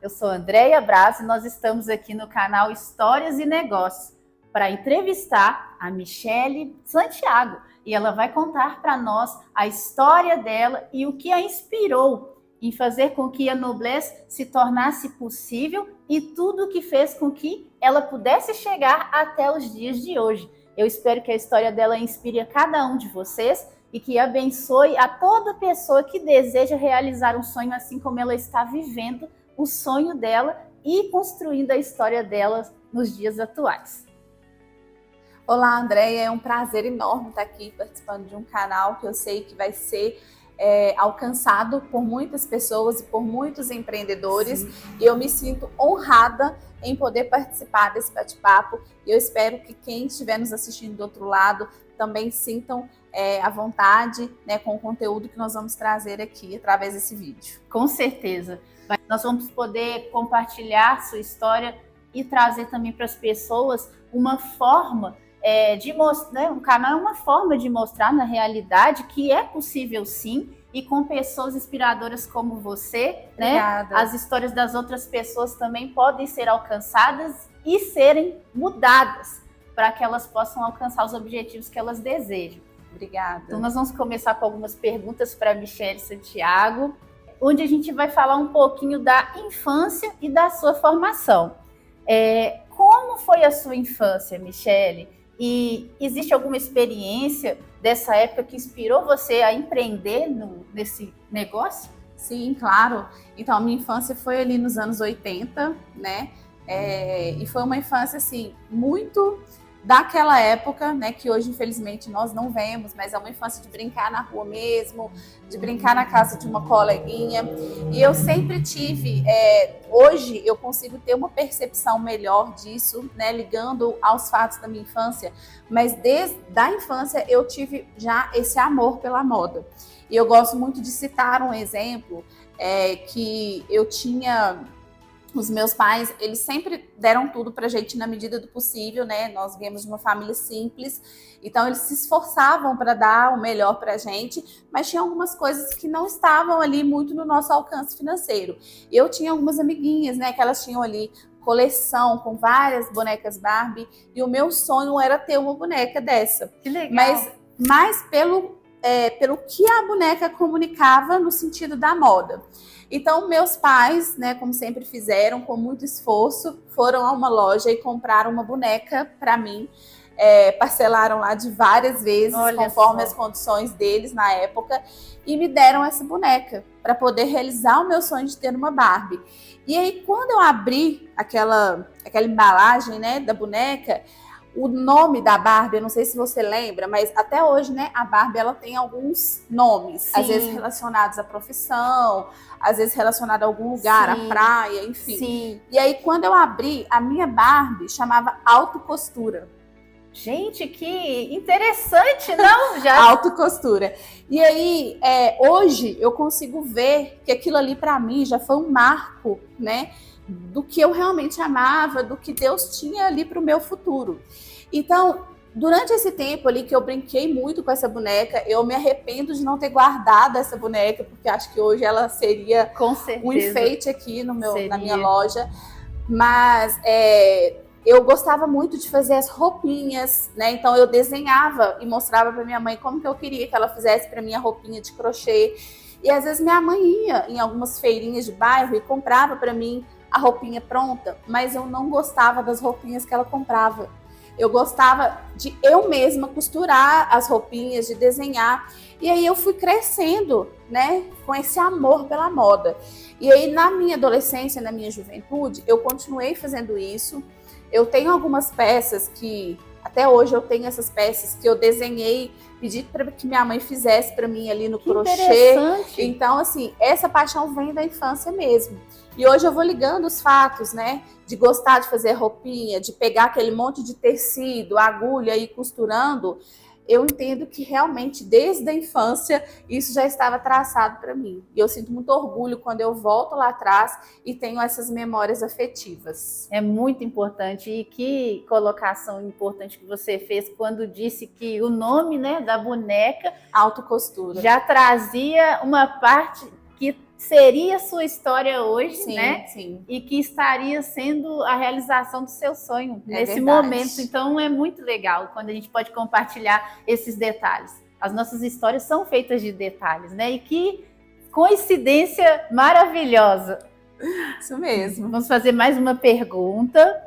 eu sou Andréia Braz e nós estamos aqui no canal Histórias e Negócios para entrevistar a Michele Santiago e ela vai contar para nós a história dela e o que a inspirou em fazer com que a Noblesse se tornasse possível e tudo o que fez com que ela pudesse chegar até os dias de hoje. Eu espero que a história dela inspire a cada um de vocês e que abençoe a toda pessoa que deseja realizar um sonho assim como ela está vivendo o sonho dela e construindo a história dela nos dias atuais. Olá, Andréia, é um prazer enorme estar aqui participando de um canal que eu sei que vai ser alcançado por muitas pessoas e por muitos empreendedores. Sim. E eu me sinto honrada em poder participar desse bate-papo e eu espero que quem estiver nos assistindo do outro lado também sintam à vontade, né, com o conteúdo que nós vamos trazer aqui através desse vídeo. Com certeza. Nós vamos poder compartilhar sua história e trazer também para as pessoas uma forma de mostrar, né? Um canal é uma forma de mostrar na realidade que é possível sim, e com pessoas inspiradoras como você, né? As histórias das outras pessoas também podem ser alcançadas e serem mudadas para que elas possam alcançar os objetivos que elas desejam. Obrigada. Então nós vamos começar com algumas perguntas para a Michele Santiago, onde a gente vai falar um pouquinho da infância e da sua formação. Como foi a sua infância, Michele? E existe alguma experiência dessa época que inspirou você a empreender nesse negócio? Sim, claro. Então, a minha infância foi ali nos anos 80, né? E foi uma infância, assim, muito daquela época, né, que hoje infelizmente nós não vemos, mas é uma infância de brincar na rua mesmo, de brincar na casa de uma coleguinha. E eu sempre tive, hoje eu consigo ter uma percepção melhor disso, né, ligando aos fatos da minha infância, mas desde a infância eu tive já esse amor pela moda. E eu gosto muito de citar um exemplo que eu tinha. Os meus pais, eles sempre deram tudo pra gente na medida do possível, né? Nós viemos de uma família simples, então eles se esforçavam para dar o melhor pra gente, mas tinha algumas coisas que não estavam ali muito no nosso alcance financeiro. Eu tinha algumas amiguinhas, né, que elas tinham ali coleção com várias bonecas Barbie, e o meu sonho era ter uma boneca dessa. Que legal! Mas mais pelo que a boneca comunicava no sentido da moda. Então, meus pais, né, como sempre fizeram, com muito esforço, foram a uma loja e compraram uma boneca para mim. Parcelaram lá de várias vezes, conforme as condições deles na época, e me deram essa boneca para poder realizar o meu sonho de ter uma Barbie. E aí, quando eu abri aquela embalagem, né, da boneca, o nome da Barbie, eu não sei se você lembra, mas até hoje, né, a Barbie ela tem alguns nomes, sim, às vezes relacionados à profissão, às vezes relacionado a algum lugar, sim, à praia, enfim. Sim. E aí, quando eu abri, a minha Barbie chamava Autocostura. Gente, que interessante, não? Já... Autocostura. E aí, hoje eu consigo ver que aquilo ali para mim já foi um marco, né, do que eu realmente amava, do que Deus tinha ali para o meu futuro. Então, durante esse tempo ali que eu brinquei muito com essa boneca, eu me arrependo de não ter guardado essa boneca, porque acho que hoje ela seria um enfeite aqui na minha loja. Mas eu gostava muito de fazer as roupinhas, né? Então eu desenhava e mostrava para minha mãe como que eu queria que ela fizesse para mim a roupinha de crochê. E às vezes minha mãe ia em algumas feirinhas de bairro e comprava para mim a roupinha pronta, mas eu não gostava das roupinhas que ela comprava. Eu gostava de eu mesma costurar as roupinhas, de desenhar. E aí eu fui crescendo, né, com esse amor pela moda. E aí na minha adolescência, na minha juventude, eu continuei fazendo isso. Eu tenho algumas peças que, até hoje eu tenho essas peças que eu desenhei, pedi para que minha mãe fizesse para mim ali no crochê. Então, assim, essa paixão vem da infância mesmo. E hoje eu vou ligando os fatos, né, de gostar de fazer roupinha, de pegar aquele monte de tecido, agulha e ir costurando. Eu entendo que realmente desde a infância isso já estava traçado para mim. E eu sinto muito orgulho quando eu volto lá atrás e tenho essas memórias afetivas. É muito importante. E que colocação importante que você fez quando disse que o nome, né, da boneca Autocostura já trazia uma parte que seria a sua história hoje, Sim, né? sim. E que estaria sendo a realização do seu sonho nesse verdade. momento. Então é muito legal quando a gente pode compartilhar esses detalhes. As nossas histórias são feitas de detalhes, né? E que coincidência maravilhosa. Isso mesmo. Vamos fazer mais uma pergunta,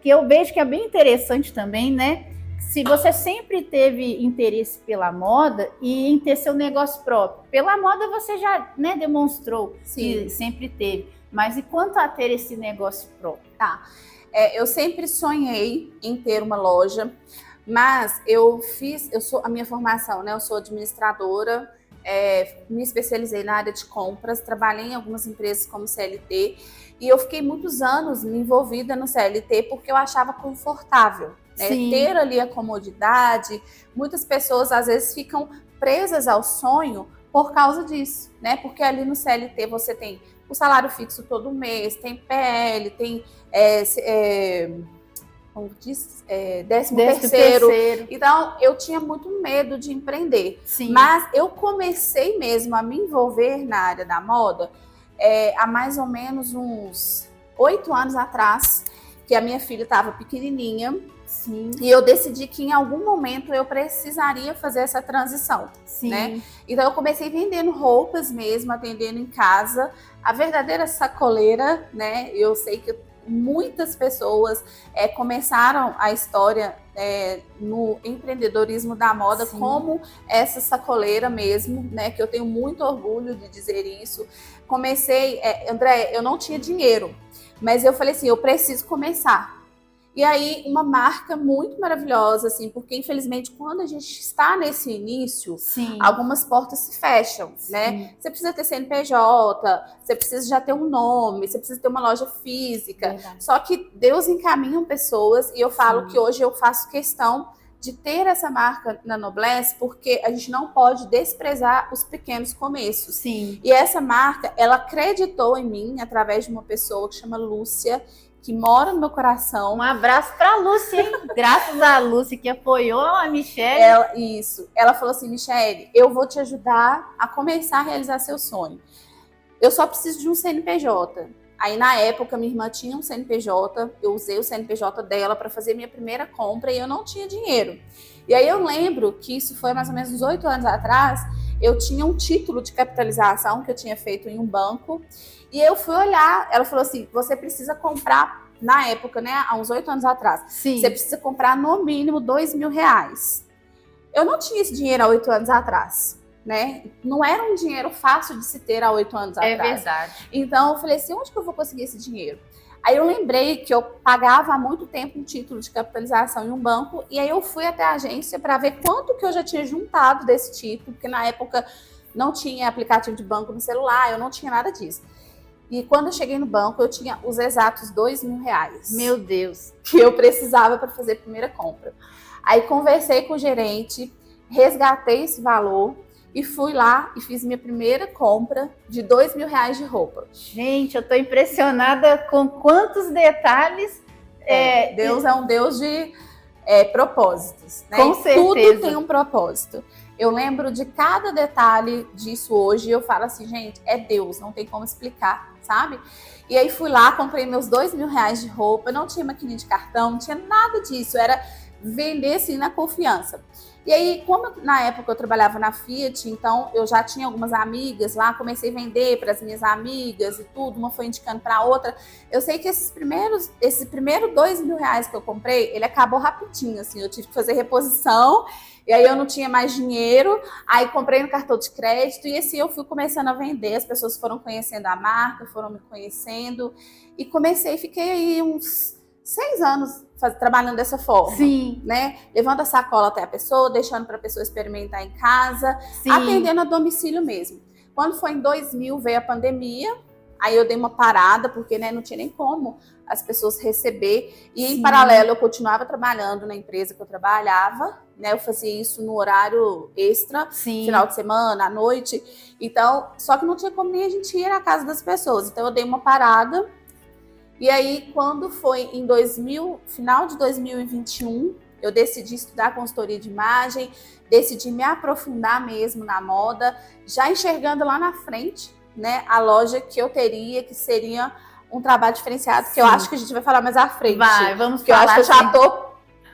que eu vejo que é bem interessante também, né? Se você sempre teve interesse pela moda e em ter seu negócio próprio. Pela moda você já, né, demonstrou que sempre teve. Mas e quanto a ter esse negócio próprio? Tá. Eu sempre sonhei em ter uma loja, mas a minha formação, né? Eu sou administradora, me especializei na área de compras, trabalhei em algumas empresas como CLT e eu fiquei muitos anos me envolvida no CLT porque eu achava confortável, né? Ter ali a comodidade. Muitas pessoas às vezes ficam presas ao sonho por causa disso, né? Porque ali no CLT você tem o salário fixo todo mês, tem PL, tem como diz, 13º. Então, eu tinha muito medo de empreender. Sim. Mas eu comecei mesmo a me envolver na área da moda há mais ou menos uns 8 anos atrás, que a minha filha estava pequenininha. Sim. E eu decidi que em algum momento eu precisaria fazer essa transição, Sim. né? Então eu comecei vendendo roupas mesmo, atendendo em casa, a verdadeira sacoleira, né? Eu sei que muitas pessoas começaram a história no empreendedorismo da moda. Sim. Como essa sacoleira mesmo, né? Que eu tenho muito orgulho de dizer isso. Comecei, André, eu não tinha dinheiro, mas eu falei assim, eu preciso começar. E aí, uma marca muito maravilhosa, assim, porque infelizmente quando a gente está nesse início, Sim. algumas portas se fecham, Sim. né? Você precisa ter CNPJ, você precisa já ter um nome, você precisa ter uma loja física. Verdade. Só que Deus encaminha pessoas e eu falo Sim. que hoje eu faço questão de ter essa marca na Noblesse, porque a gente não pode desprezar os pequenos começos. Sim. E essa marca, ela acreditou em mim através de uma pessoa que chama Lúcia, que mora no meu coração. Um abraço pra Lúcia, hein? Graças a Lúcia que apoiou a Michele. Ela falou assim, Michele, eu vou te ajudar a começar a realizar seu sonho. Eu só preciso de um CNPJ. Aí, na época, minha irmã tinha um CNPJ, eu usei o CNPJ dela para fazer minha primeira compra e eu não tinha dinheiro. E aí eu lembro que isso foi mais ou menos uns 8 anos atrás, eu tinha um título de capitalização que eu tinha feito em um banco. E eu fui olhar, ela falou assim, você precisa comprar, na época, né, há uns 8 anos atrás, Sim. Você precisa comprar no mínimo R$2.000. Eu não tinha esse dinheiro há 8 anos atrás, né? Não era um dinheiro fácil de se ter há 8 anos atrás. É verdade. Então eu falei assim, onde que eu vou conseguir esse dinheiro? Aí eu lembrei que eu pagava há muito tempo um título de capitalização em um banco, e aí eu fui até a agência para ver quanto que eu já tinha juntado desse título, porque na época não tinha aplicativo de banco no celular, eu não tinha nada disso. E quando eu cheguei no banco, eu tinha os exatos R$2.000. Meu Deus. Que eu precisava para fazer a primeira compra. Aí conversei com o gerente, resgatei esse valor e fui lá e fiz minha primeira compra de R$2.000 de roupa. Gente, eu tô impressionada com quantos detalhes. Deus é um Deus de propósitos, né? Com certeza. Tudo tem um propósito. Eu lembro de cada detalhe disso hoje e eu falo assim, gente, é Deus, não tem como explicar, sabe? E aí fui lá, comprei meus R$2.000 de roupa, não tinha maquininha de cartão, não tinha nada disso, era vender assim na confiança. E aí, como na época eu trabalhava na Fiat, então eu já tinha algumas amigas lá, comecei a vender para as minhas amigas e tudo, uma foi indicando para a outra. Eu sei que esse primeiro R$2.000 que eu comprei, ele acabou rapidinho, assim, eu tive que fazer reposição, e aí eu não tinha mais dinheiro, aí comprei no cartão de crédito, e assim eu fui começando a vender, as pessoas foram conhecendo a marca, foram me conhecendo, e fiquei aí uns 6 anos trabalhando dessa forma. Sim. Né? Levando a sacola até a pessoa, deixando para a pessoa experimentar em casa, Sim. Atendendo a domicílio mesmo. Quando foi em 2000, veio a pandemia, aí eu dei uma parada, porque né, não tinha nem como as pessoas receber. E Sim. Em paralelo, eu continuava trabalhando na empresa que eu trabalhava, né? Eu fazia isso no horário extra, Sim. Final de semana, à noite. Então, só que não tinha como nem a gente ir na casa das pessoas. Então, eu dei uma parada. E aí, quando foi em final de 2021, eu decidi estudar consultoria de imagem, decidi me aprofundar mesmo na moda, já enxergando lá na frente, né, a loja que eu teria, que seria um trabalho diferenciado, que eu acho que a gente vai falar mais à frente. Vamos falar. Eu acho que eu já assim. tô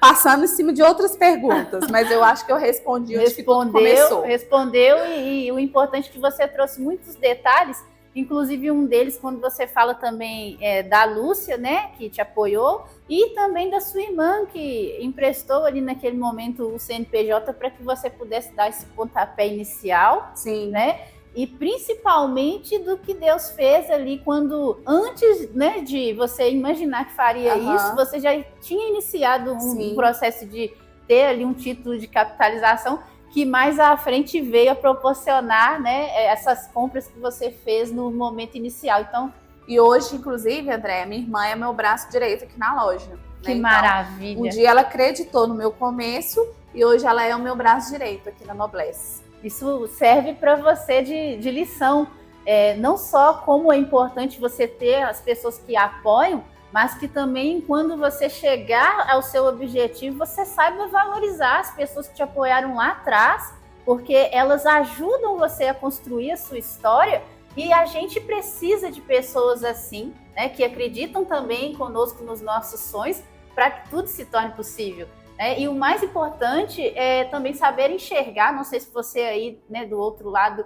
passando em cima de outras perguntas, mas eu acho que eu respondi onde que tudo começou. Respondeu e o importante é que você trouxe muitos detalhes, inclusive um deles quando você fala também da Lúcia, né, que te apoiou, e também da sua irmã, que emprestou ali naquele momento o CNPJ para que você pudesse dar esse pontapé inicial. Sim. Né? E principalmente do que Deus fez ali quando, antes, né, de você imaginar que faria isso, você já tinha iniciado um processo de ter ali um título de capitalização que mais à frente veio a proporcionar, né, essas compras que você fez no momento inicial. Então, e hoje, inclusive, André, minha irmã é meu braço direito aqui na loja. Que maravilha! Então, um dia ela acreditou no meu começo e hoje ela é o meu braço direito aqui na Noblesse. Isso serve para você de lição, não só como é importante você ter as pessoas que apoiam, mas que também quando você chegar ao seu objetivo, você saiba valorizar as pessoas que te apoiaram lá atrás, porque elas ajudam você a construir a sua história e a gente precisa de pessoas assim, né, que acreditam também conosco nos nossos sonhos para que tudo se torne possível. E o mais importante é também saber enxergar, não sei se você aí, né, do outro lado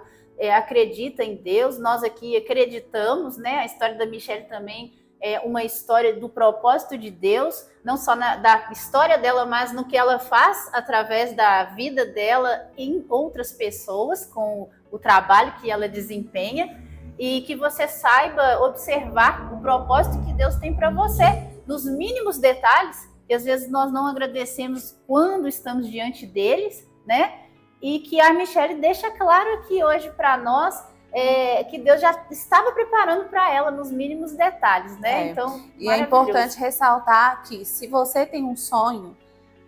acredita em Deus, nós aqui acreditamos, né, a história da Michelle também é uma história do propósito de Deus, não só da história dela, mas no que ela faz através da vida dela em outras pessoas, com o trabalho que ela desempenha, e que você saiba observar o propósito que Deus tem para você, nos mínimos detalhes, que às vezes nós não agradecemos quando estamos diante deles, né? E que a Michelle deixa claro aqui hoje para nós que Deus já estava preparando para ela nos mínimos detalhes, né? Então, e é importante ressaltar que se você tem um sonho,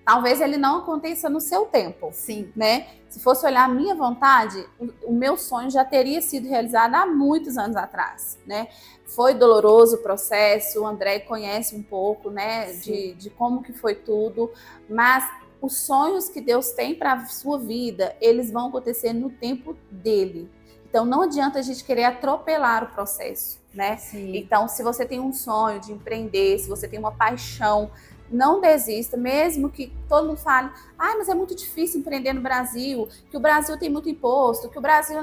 talvez ele não aconteça no seu tempo. Sim. Né? Se fosse olhar a minha vontade, o meu sonho já teria sido realizado há muitos anos atrás, né? Foi doloroso o processo, o André conhece um pouco, né, de como que foi tudo, mas os sonhos que Deus tem para a sua vida, eles vão acontecer no tempo dele. Então, não adianta a gente querer atropelar o processo, né? Sim. Então, se você tem um sonho de empreender, se você tem uma paixão, não desista, mesmo que todo mundo fale, mas é muito difícil empreender no Brasil, que o Brasil tem muito imposto, que o Brasil...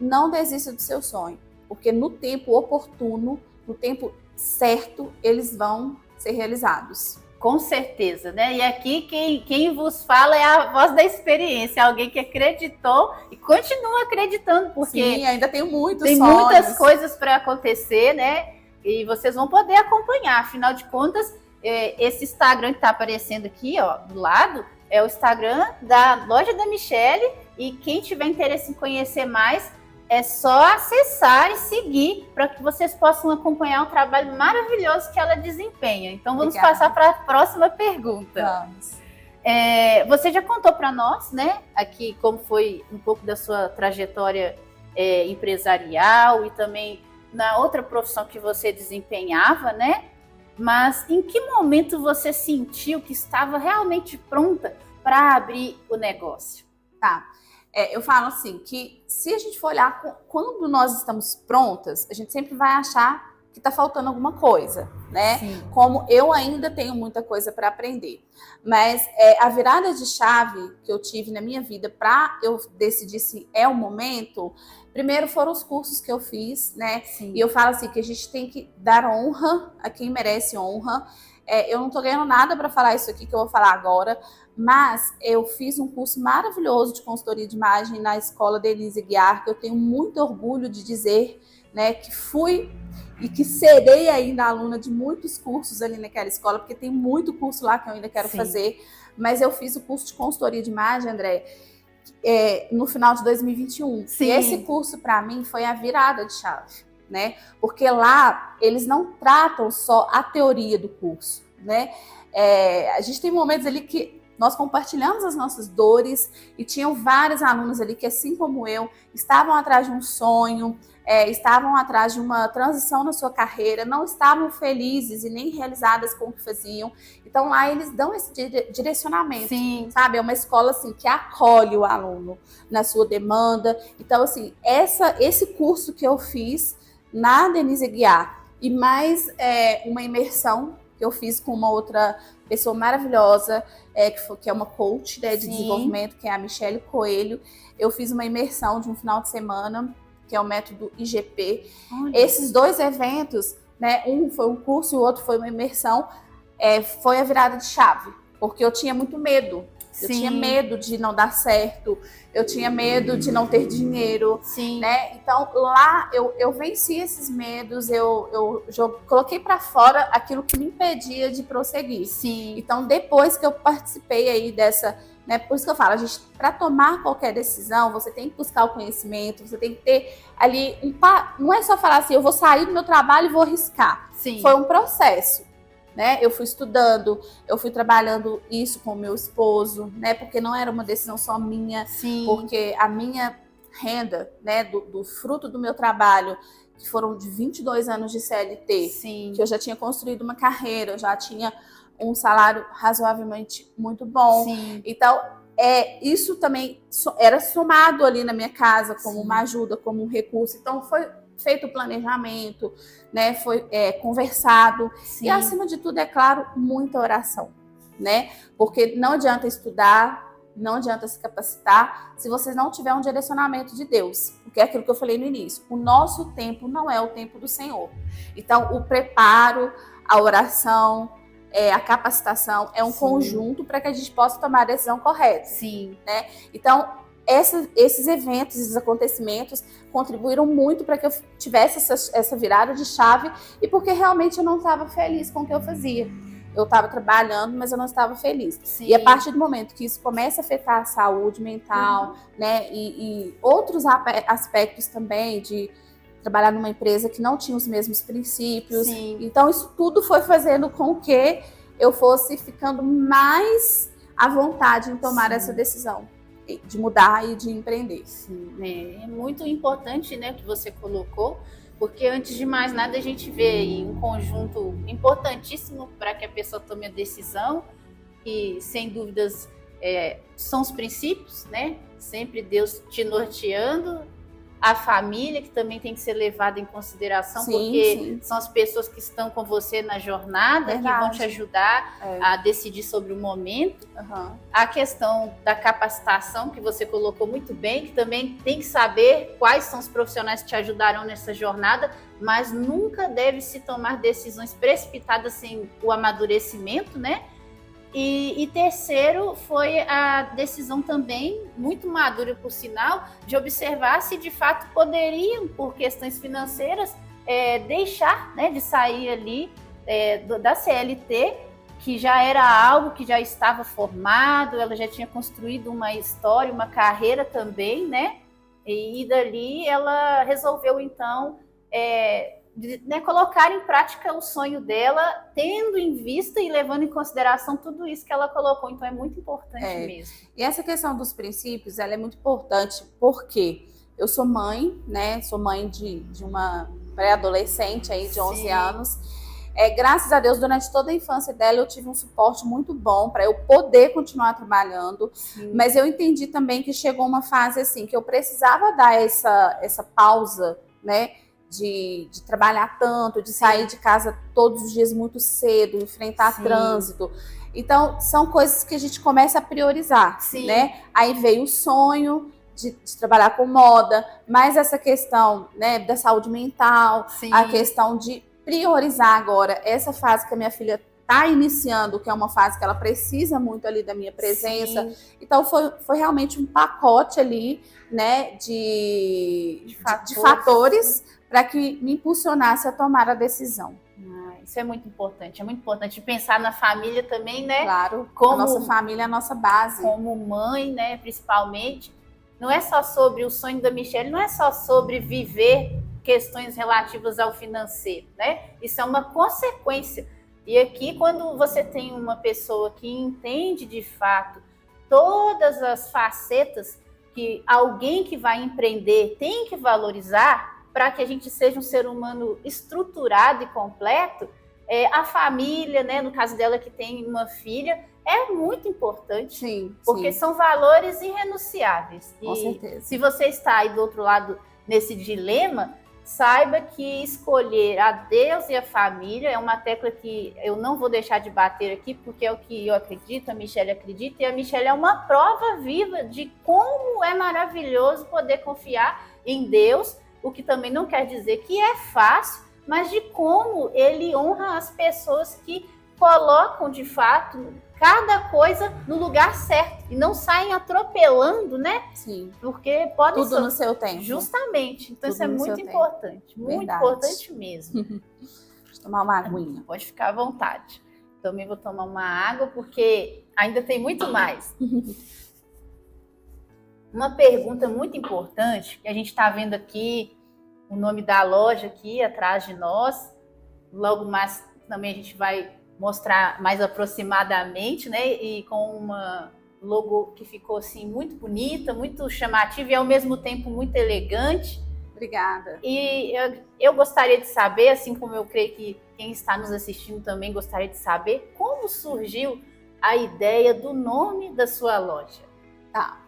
Não desista do seu sonho, porque no tempo oportuno, no tempo certo, eles vão ser realizados. Com certeza, né? E aqui quem vos fala é a voz da experiência, alguém que acreditou e continua acreditando, porque sim, ainda tem muitos sonhos. Muitas coisas para acontecer, né? E vocês vão poder acompanhar, afinal de contas, esse Instagram que está aparecendo aqui, ó, do lado, é o Instagram da Loja da Michelle, e quem tiver interesse em conhecer mais, é só acessar e seguir para que vocês possam acompanhar o trabalho maravilhoso que ela desempenha. Então, vamos passar para a próxima pergunta. Vamos. Você já contou para nós, né, aqui como foi um pouco da sua trajetória empresarial e também na outra profissão que você desempenhava, né? Mas em que momento você sentiu que estava realmente pronta para abrir o negócio? Tá. Eu falo assim, que se a gente for olhar quando nós estamos prontas, a gente sempre vai achar que está faltando alguma coisa, né? Sim. Como eu ainda tenho muita coisa para aprender. Mas a virada de chave que eu tive na minha vida para eu decidir se é o momento, primeiro foram os cursos que eu fiz, né? Sim. E eu falo assim, que a gente tem que dar honra a quem merece honra. Eu não tô ganhando nada para falar isso aqui que eu vou falar agora, mas eu fiz um curso maravilhoso de consultoria de imagem na escola Denise Guiar, que eu tenho muito orgulho de dizer, né, que fui e que serei ainda aluna de muitos cursos ali naquela escola, porque tem muito curso lá que eu ainda quero fazer, mas eu fiz o curso de consultoria de imagem, André, no final de 2021. Sim. E esse curso, para mim, foi a virada de chave, né? Porque lá eles não tratam só a teoria do curso, né? A gente tem momentos ali que nós compartilhamos as nossas dores e tinham vários alunos ali que, assim como eu, estavam atrás de um sonho, estavam atrás de uma transição na sua carreira, não estavam felizes e nem realizadas com o que faziam. Então lá eles dão esse direcionamento, Sim. sabe? É uma escola assim que acolhe o aluno na sua demanda. Então assim, esse curso que eu fiz na Denise Aguiar e mais uma imersão que eu fiz com uma outra pessoa maravilhosa, que é uma coach, né, de Sim. desenvolvimento, que é a Michele Coelho. Eu fiz uma imersão de um final de semana, que é o método IGP. Olha. Esses 2 eventos, né, um foi um curso e o outro foi uma imersão, foi a virada de chave, porque eu tinha muito medo. Eu Sim. tinha medo de não dar certo, eu tinha medo de não ter dinheiro, Sim. né? Então lá eu venci esses medos, eu coloquei para fora aquilo que me impedia de prosseguir. Sim. Então depois que eu participei aí dessa, né? Por isso que eu falo, a gente, para tomar qualquer decisão, você tem que buscar o conhecimento, você tem que ter ali não é só falar assim, eu vou sair do meu trabalho e vou arriscar. Sim. Foi um processo. Né? Eu fui estudando, eu fui trabalhando isso com o meu esposo, né? Porque não era uma decisão só minha, Sim. porque a minha renda, né, do fruto do meu trabalho, que foram de 22 anos de CLT, Sim. que eu já tinha construído uma carreira, eu já tinha um salário razoavelmente muito bom. Sim. Então, isso também era somado ali na minha casa como Sim. uma ajuda, como um recurso. Então, foi feito o planejamento, né? Foi conversado. Sim. E, acima de tudo, é claro, muita oração, né? Porque não adianta estudar, não adianta se capacitar se você não tiver um direcionamento de Deus. Porque é aquilo que eu falei no início. O nosso tempo não é o tempo do Senhor. Então, o preparo, a oração, a capacitação é um Sim. conjunto para que a gente possa tomar a decisão correta. Sim. Né? Então, esses eventos, esses acontecimentos contribuíram muito para que eu tivesse essa virada de chave e porque realmente eu não estava feliz com o que eu fazia. Eu estava trabalhando, mas eu não estava feliz. Sim. E a partir do momento que isso começa a afetar a saúde mental, né, e outros aspectos também de trabalhar numa empresa que não tinha os mesmos princípios. Sim. Então isso tudo foi fazendo com que eu fosse ficando mais à vontade em tomar Sim. essa decisão de mudar e de empreender. Sim, é muito importante, né, o que você colocou, porque antes de mais nada a gente vê aí um conjunto importantíssimo para que a pessoa tome a decisão e, sem dúvidas, são os princípios, né? Sempre Deus te norteando, a família que também tem que ser levada em consideração, Sim, porque sim. são as pessoas que estão com você na jornada, que vão te ajudar a decidir sobre o momento. A questão da capacitação, que você colocou muito bem, que também tem que saber quais são os profissionais que te ajudarão nessa jornada, mas nunca deve se tomar decisões precipitadas sem o amadurecimento, né? E terceiro, foi a decisão também, muito madura por sinal, de observar se de fato poderiam, por questões financeiras, deixar, né, de sair ali da CLT, que já era algo que já estava formado, ela já tinha construído uma história, uma carreira também, né? E dali ela resolveu, então, colocar em prática o sonho dela, tendo em vista e levando em consideração tudo isso que ela colocou. Então é muito importante mesmo. E essa questão dos princípios, ela é muito importante porque eu sou mãe, né? Sou mãe de uma pré-adolescente aí de 11 anos. Graças a Deus, durante toda a infância dela, eu tive um suporte muito bom para eu poder continuar trabalhando. Sim. Mas eu entendi também que chegou uma fase assim que eu precisava dar essa pausa, né? De trabalhar tanto, de sair de casa todos os dias muito cedo, enfrentar trânsito. Então, são coisas que a gente começa a priorizar, né? Aí veio o sonho de trabalhar com moda, mas essa questão, né, da saúde mental, a questão de priorizar agora essa fase que a minha filha está iniciando, que é uma fase que ela precisa muito ali da minha presença. Sim. Então, foi realmente um pacote ali, né, de fatores para que me impulsionasse a tomar a decisão. Isso é muito importante. É muito importante pensar na família também, né? Claro, como, a nossa família é a nossa base. Como mãe, né, principalmente. Não é só sobre o sonho da Michele, não é só sobre viver questões relativas ao financeiro, né? Isso é uma consequência. E aqui, quando você tem uma pessoa que entende de fato todas as facetas que alguém que vai empreender tem que valorizar para que a gente seja um ser humano estruturado e completo, a família, né, no caso dela que tem uma filha, é muito importante, Sim, porque sim. são valores irrenunciáveis. Com E certeza. se você está aí do outro lado nesse dilema, saiba que escolher a Deus e a família é uma tecla que eu não vou deixar de bater aqui, porque é o que eu acredito, a Michelle acredita, e a Michelle é uma prova viva de como é maravilhoso poder confiar em Deus, o que também não quer dizer que é fácil, mas de como ele honra as pessoas que colocam de fato cada coisa no lugar certo e não saem atropelando, né? Sim. Porque pode Tudo ser no seu tempo. Justamente. Então Tudo isso é no muito seu importante. tempo. Muito Verdade. importante mesmo. Deixa eu tomar uma aguinha. Pode ficar à vontade. Também vou tomar uma água porque ainda tem muito mais. Uma pergunta muito importante que a gente está vendo aqui, o nome da loja aqui atrás de nós. Logo mais também a gente vai mostrar mais aproximadamente, né? E com uma logo que ficou assim muito bonita, muito chamativa e ao mesmo tempo muito elegante. Obrigada. E eu gostaria de saber, assim como eu creio que quem está nos assistindo também gostaria de saber, como surgiu a ideia do nome da sua loja? Tá.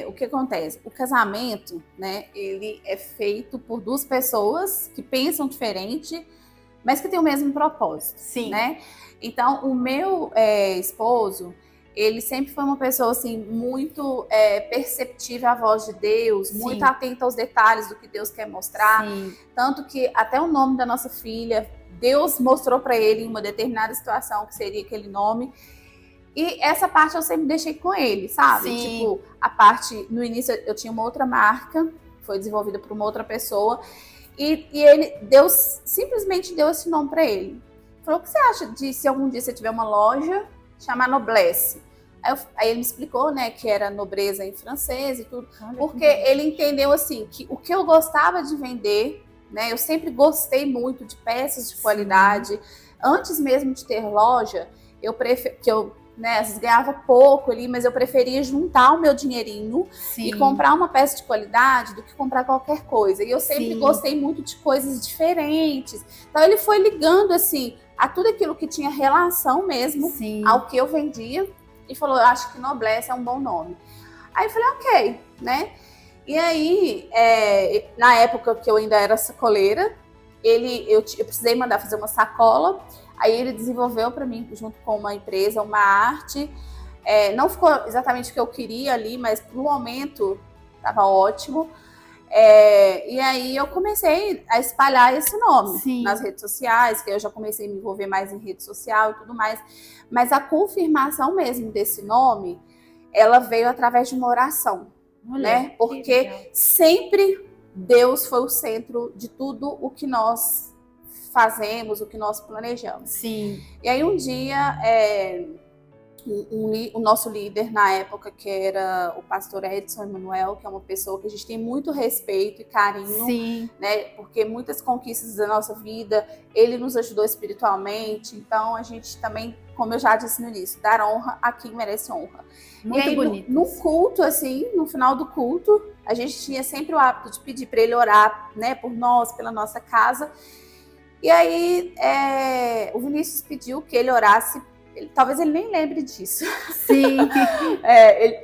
O que acontece? O casamento, né, ele é feito por duas pessoas que pensam diferente, mas que têm o mesmo propósito. Sim. Né? Então, o meu esposo, ele sempre foi uma pessoa assim muito perceptível à voz de Deus, Sim. muito atenta aos detalhes do que Deus quer mostrar. Sim. Tanto que até o nome da nossa filha, Deus mostrou para ele em uma determinada situação que seria aquele nome. E essa parte eu sempre deixei com ele, sabe? Sim. Tipo, a parte, no início eu tinha uma outra marca, foi desenvolvida por uma outra pessoa, e Deus simplesmente deu esse nome para ele. Falou, o que você acha de se algum dia você tiver uma loja, chamar Noblesse? Aí ele me explicou, né, que era nobreza em francês e tudo, porque ele entendeu assim, que o que eu gostava de vender, né, eu sempre gostei muito de peças de qualidade. Antes mesmo de ter loja, às vezes ganhava pouco ali, mas eu preferia juntar o meu dinheirinho e comprar uma peça de qualidade do que comprar qualquer coisa. E eu sempre gostei muito de coisas diferentes. Então ele foi ligando assim a tudo aquilo que tinha relação mesmo ao que eu vendia e falou, eu acho que Noblesse é um bom nome. Aí eu falei, ok, né? E aí, na época que eu ainda era sacoleira, eu precisei mandar fazer uma sacola. Aí ele desenvolveu para mim, junto com uma empresa, uma arte. Não ficou exatamente o que eu queria ali, mas no momento estava ótimo. E aí eu comecei a espalhar esse nome nas redes sociais, que eu já comecei a me envolver mais em rede social e tudo mais. Mas a confirmação mesmo desse nome, ela veio através de uma oração. Né? Porque sempre Deus foi o centro de tudo o que nós fazemos, o que nós planejamos. Sim. E aí um dia o nosso líder na época, que era o pastor Edson Emanuel, que é uma pessoa que a gente tem muito respeito e carinho, né? Porque muitas conquistas da nossa vida, ele nos ajudou espiritualmente. Então a gente também, como eu já disse no início, dar honra a quem merece honra. Muito e aí, bonito. No culto, assim, no final do culto, a gente tinha sempre o hábito de pedir para ele orar, né, por nós, pela nossa casa. E aí o Vinícius pediu que ele orasse. Talvez ele nem lembre disso. Sim.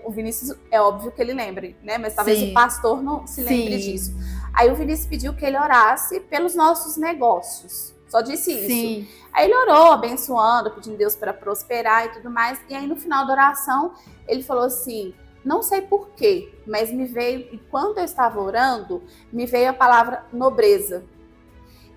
O Vinícius, é óbvio que ele lembre, né? Mas talvez o pastor não se lembre disso. Aí o Vinícius pediu que ele orasse pelos nossos negócios. Só disse isso. Aí ele orou, abençoando, pedindo Deus para prosperar e tudo mais. E aí no final da oração, ele falou assim, não sei porquê, mas me veio, enquanto eu estava orando, me veio a palavra nobreza.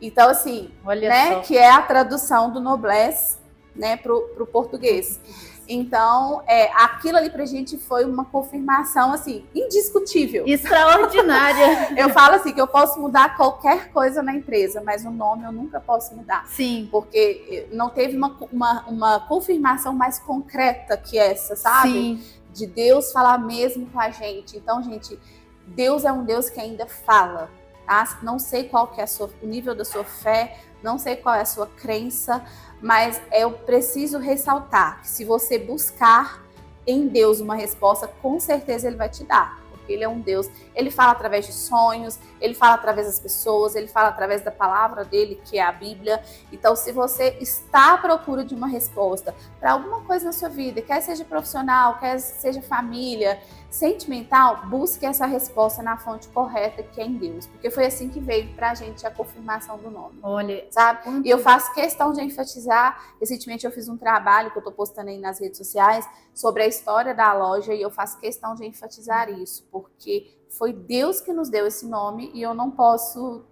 Então assim, né, que é a tradução do noblesse, né, pro português. Então, aquilo ali pra gente foi uma confirmação, assim, indiscutível. Extraordinária. Eu falo assim, que eu posso mudar qualquer coisa na empresa, mas o nome eu nunca posso mudar. Sim. Porque não teve uma confirmação mais concreta que essa, sabe? Sim. De Deus falar mesmo com a gente. Então, gente, Deus é um Deus que ainda fala. Tá? Não sei qual que é o nível da sua fé, não sei qual é a sua crença, mas eu preciso ressaltar que se você buscar em Deus uma resposta, com certeza Ele vai te dar. Porque Ele é um Deus, Ele fala através de sonhos, Ele fala através das pessoas, Ele fala através da palavra dEle, que é a Bíblia. Então, se você está à procura de uma resposta para alguma coisa na sua vida, quer seja profissional, quer seja família, sentimental, busque essa resposta na fonte correta, que é em Deus. Porque foi assim que veio pra gente a confirmação do nome. Olha, sabe? E eu faço questão de enfatizar. Recentemente eu fiz um trabalho que eu tô postando aí nas redes sociais sobre a história da loja e eu faço questão de enfatizar isso, porque foi Deus que nos deu esse nome e eu não posso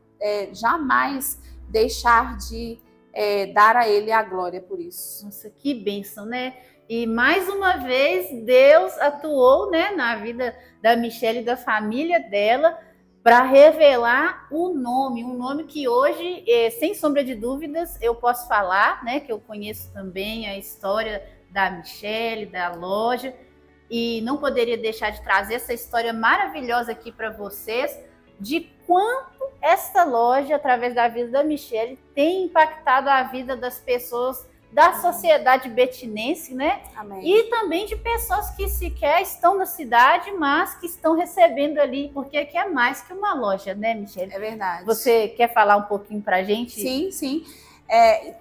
jamais deixar de dar a Ele a glória por isso. Nossa, que bênção, né? E mais uma vez Deus atuou, né, na vida da Michele e da família dela para revelar um nome que hoje, sem sombra de dúvidas, eu posso falar, né, que eu conheço também a história da Michele, da loja, e não poderia deixar de trazer essa história maravilhosa aqui para vocês, de quanto essa loja, através da vida da Michele, tem impactado a vida das pessoas da sociedade betinense, né? Amém. E também de pessoas que sequer estão na cidade, mas que estão recebendo ali, porque aqui é mais que uma loja, né, Michele? É verdade. Você quer falar um pouquinho pra gente? Sim, sim.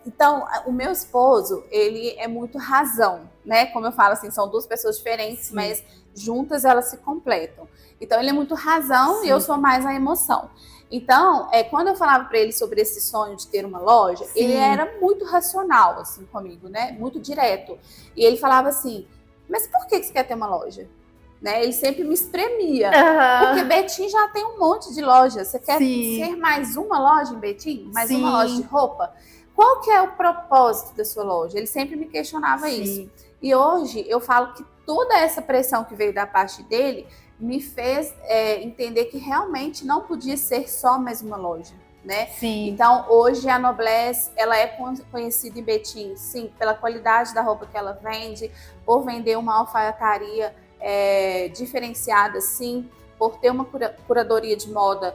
Então, o meu esposo, ele é muito razão, né? Como eu falo, assim, são duas pessoas diferentes, sim, mas juntas elas se completam. Então, ele é muito razão, sim, e eu sou mais a emoção. Então, quando eu falava para ele sobre esse sonho de ter uma loja, sim, ele era muito racional, assim, comigo, né? Muito direto. E ele falava assim, mas por que você quer ter uma loja? Né? Ele sempre me espremia. Uhum. Porque Betim já tem um monte de lojas. Você quer ser mais uma loja em Betim? Mais uma loja de roupa? Qual que é o propósito da sua loja? Ele sempre me questionava isso. E hoje eu falo que toda essa pressão que veio da parte dele me fez entender que realmente não podia ser só mais uma loja, né? Sim. Então, hoje a Noblesse, ela é conhecida em Betim, sim, pela qualidade da roupa que ela vende, por vender uma alfaiataria diferenciada, sim, por ter uma curadoria de moda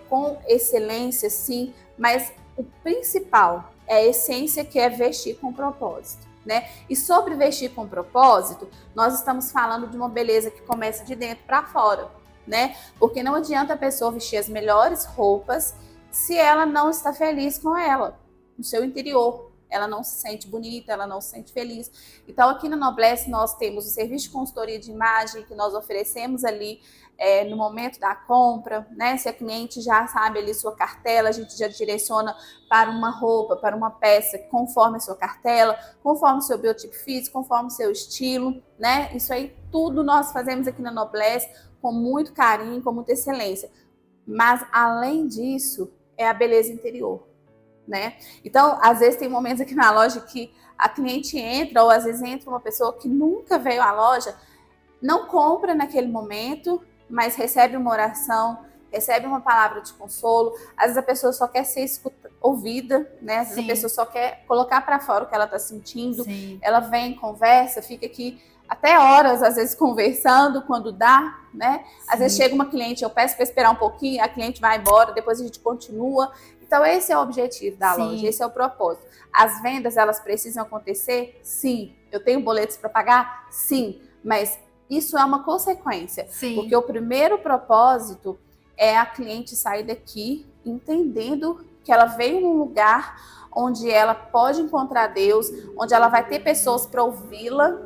com excelência, sim, mas o principal é a essência, que é vestir com propósito. Né? E sobre vestir com propósito, nós estamos falando de uma beleza que começa de dentro para fora, né? Porque não adianta a pessoa vestir as melhores roupas se ela não está feliz com ela, no seu interior. Ela não se sente bonita, ela não se sente feliz. Então, aqui na Noblesse, nós temos o serviço de consultoria de imagem que nós oferecemos ali no momento da compra, né? Se a cliente já sabe ali sua cartela, a gente já direciona para uma roupa, para uma peça, conforme a sua cartela, conforme o seu biotipo físico, conforme o seu estilo, né? Isso aí tudo nós fazemos aqui na Noblesse com muito carinho, com muita excelência. Mas, além disso, é a beleza interior. Né? Então, às vezes tem momentos aqui na loja que a cliente entra, ou às vezes entra uma pessoa que nunca veio à loja, não compra naquele momento, mas recebe uma oração, recebe uma palavra de consolo. Às vezes a pessoa só quer ser ouvida, né? Às vezes a pessoa só quer colocar para fora o que ela está sentindo. Sim. Ela vem, conversa, fica aqui até horas, às vezes, conversando, quando dá, né? Às vezes chega uma cliente, eu peço para esperar um pouquinho, a cliente vai embora, depois a gente continua. Então, esse é o objetivo da loja, esse é o propósito. As vendas, elas precisam acontecer? Sim. Eu tenho boletos para pagar? Sim. Mas isso é uma consequência. Sim. Porque o primeiro propósito é a cliente sair daqui entendendo que ela veio num lugar onde ela pode encontrar Deus, onde ela vai ter pessoas para ouvi-la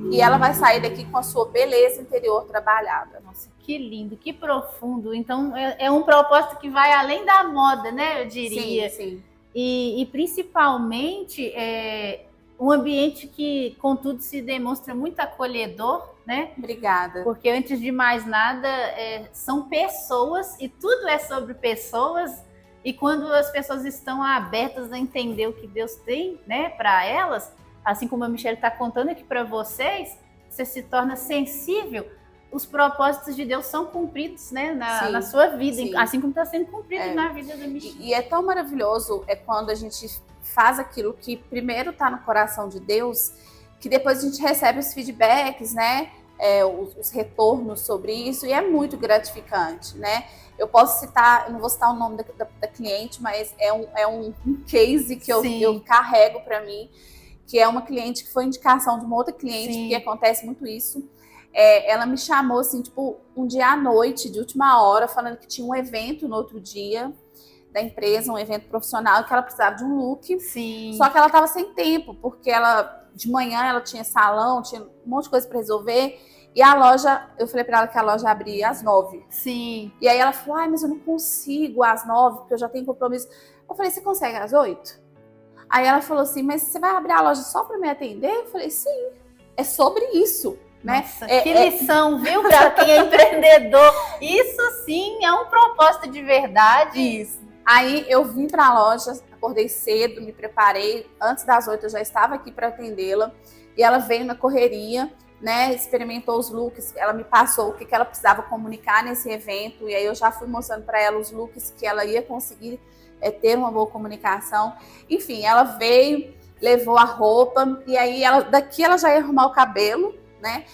e ela vai sair daqui com a sua beleza interior trabalhada. Nossa, que lindo, que profundo. Então, é um propósito que vai além da moda, né? Eu diria. Sim, sim. E principalmente, um ambiente que, contudo, se demonstra muito acolhedor, né? Obrigada. Porque, antes de mais nada, são pessoas, e tudo é sobre pessoas. E quando as pessoas estão abertas a entender o que Deus tem, né, para elas, assim como a Michele está contando aqui para vocês, você se torna sensível. Os propósitos de Deus são cumpridos, né, na sua vida, sim, assim como está sendo cumprido na vida da Michele. E é tão maravilhoso quando a gente faz aquilo que primeiro está no coração de Deus, que depois a gente recebe os feedbacks, né? os retornos sobre isso, e é muito gratificante, né? Eu posso citar, eu não vou citar o nome da cliente, mas é um case que eu carrego para mim, que é uma cliente que foi indicação de uma outra cliente, Sim. porque acontece muito isso. Ela me chamou, assim, tipo, um dia à noite, de última hora, falando que tinha um evento no outro dia da empresa, um evento profissional, que ela precisava de um look. Sim. Só que ela estava sem tempo, porque de manhã ela tinha salão, tinha um monte de coisa para resolver. E a loja, eu falei para ela que a loja abria às 9. Sim. E aí ela falou, mas eu não consigo às 9, porque eu já tenho compromisso. Eu falei, você consegue às 8? Aí ela falou assim, mas você vai abrir a loja só para me atender? Eu falei, sim, é sobre isso. Né? Nossa, que lição, viu, para quem é empreendedor. Isso sim é um propósito de verdade. Isso. Aí eu vim para a loja, acordei cedo, me preparei. Antes das 8 eu já estava aqui para atendê-la. E ela veio na correria, né? Experimentou os looks. Ela me passou o que ela precisava comunicar nesse evento. E aí eu já fui mostrando para ela os looks que ela ia conseguir ter uma boa comunicação. Enfim, ela veio, levou a roupa. E aí daqui ela já ia arrumar o cabelo, né?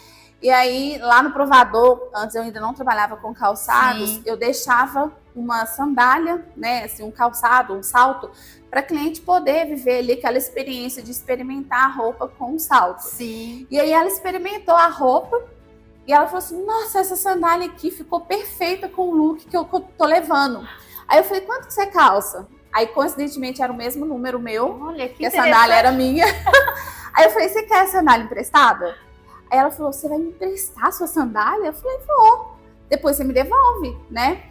E aí, lá no provador, antes eu ainda não trabalhava com calçados, sim, eu deixava uma sandália, né, assim, um calçado, um salto, para a cliente poder viver ali aquela experiência de experimentar a roupa com um salto. Sim. E aí ela experimentou a roupa e ela falou assim, nossa, essa sandália aqui ficou perfeita com o look que eu tô levando. Aí eu falei, quanto que você calça? Aí, coincidentemente, era o mesmo número meu. Olha, que a sandália era minha. Aí eu falei, você quer a sandália emprestada? Aí ela falou, você vai me emprestar a sua sandália? Eu falei, vou. Depois você me devolve, né?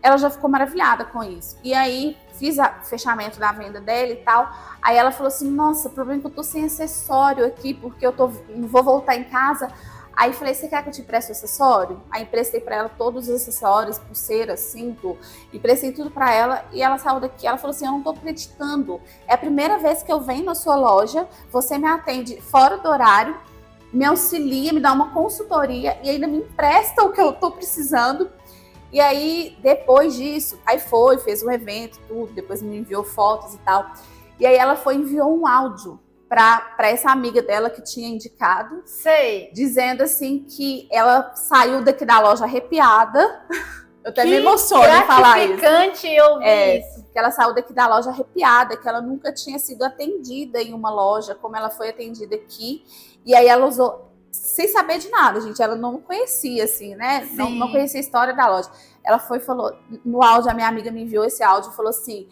Ela já ficou maravilhada com isso. E aí, fiz o fechamento da venda dela e tal. Aí ela falou assim, nossa, o problema é que eu tô sem acessório aqui, porque não vou voltar em casa. Aí falei, você quer que eu te empreste o acessório? Aí emprestei pra ela todos os acessórios, pulseira, cinto, emprestei tudo pra ela e ela saiu daqui, ela falou assim, eu não tô acreditando, é a primeira vez que eu venho na sua loja, você me atende fora do horário, me auxilia, me dá uma consultoria e ainda me empresta o que eu tô precisando. E aí, depois disso, aí fez um evento, tudo, depois me enviou fotos e tal. E aí ela enviou um áudio para essa amiga dela que tinha indicado. Sei. Dizendo assim que ela saiu daqui da loja arrepiada. Eu até me emociono em falar isso. Gratificante ouvir isso. Que ela saiu daqui da loja arrepiada, que ela nunca tinha sido atendida em uma loja como ela foi atendida aqui. E aí ela usou, sem saber de nada, gente. Ela não conhecia, assim, né? Não conhecia a história da loja. Ela falou, no áudio, a minha amiga me enviou esse áudio e falou assim,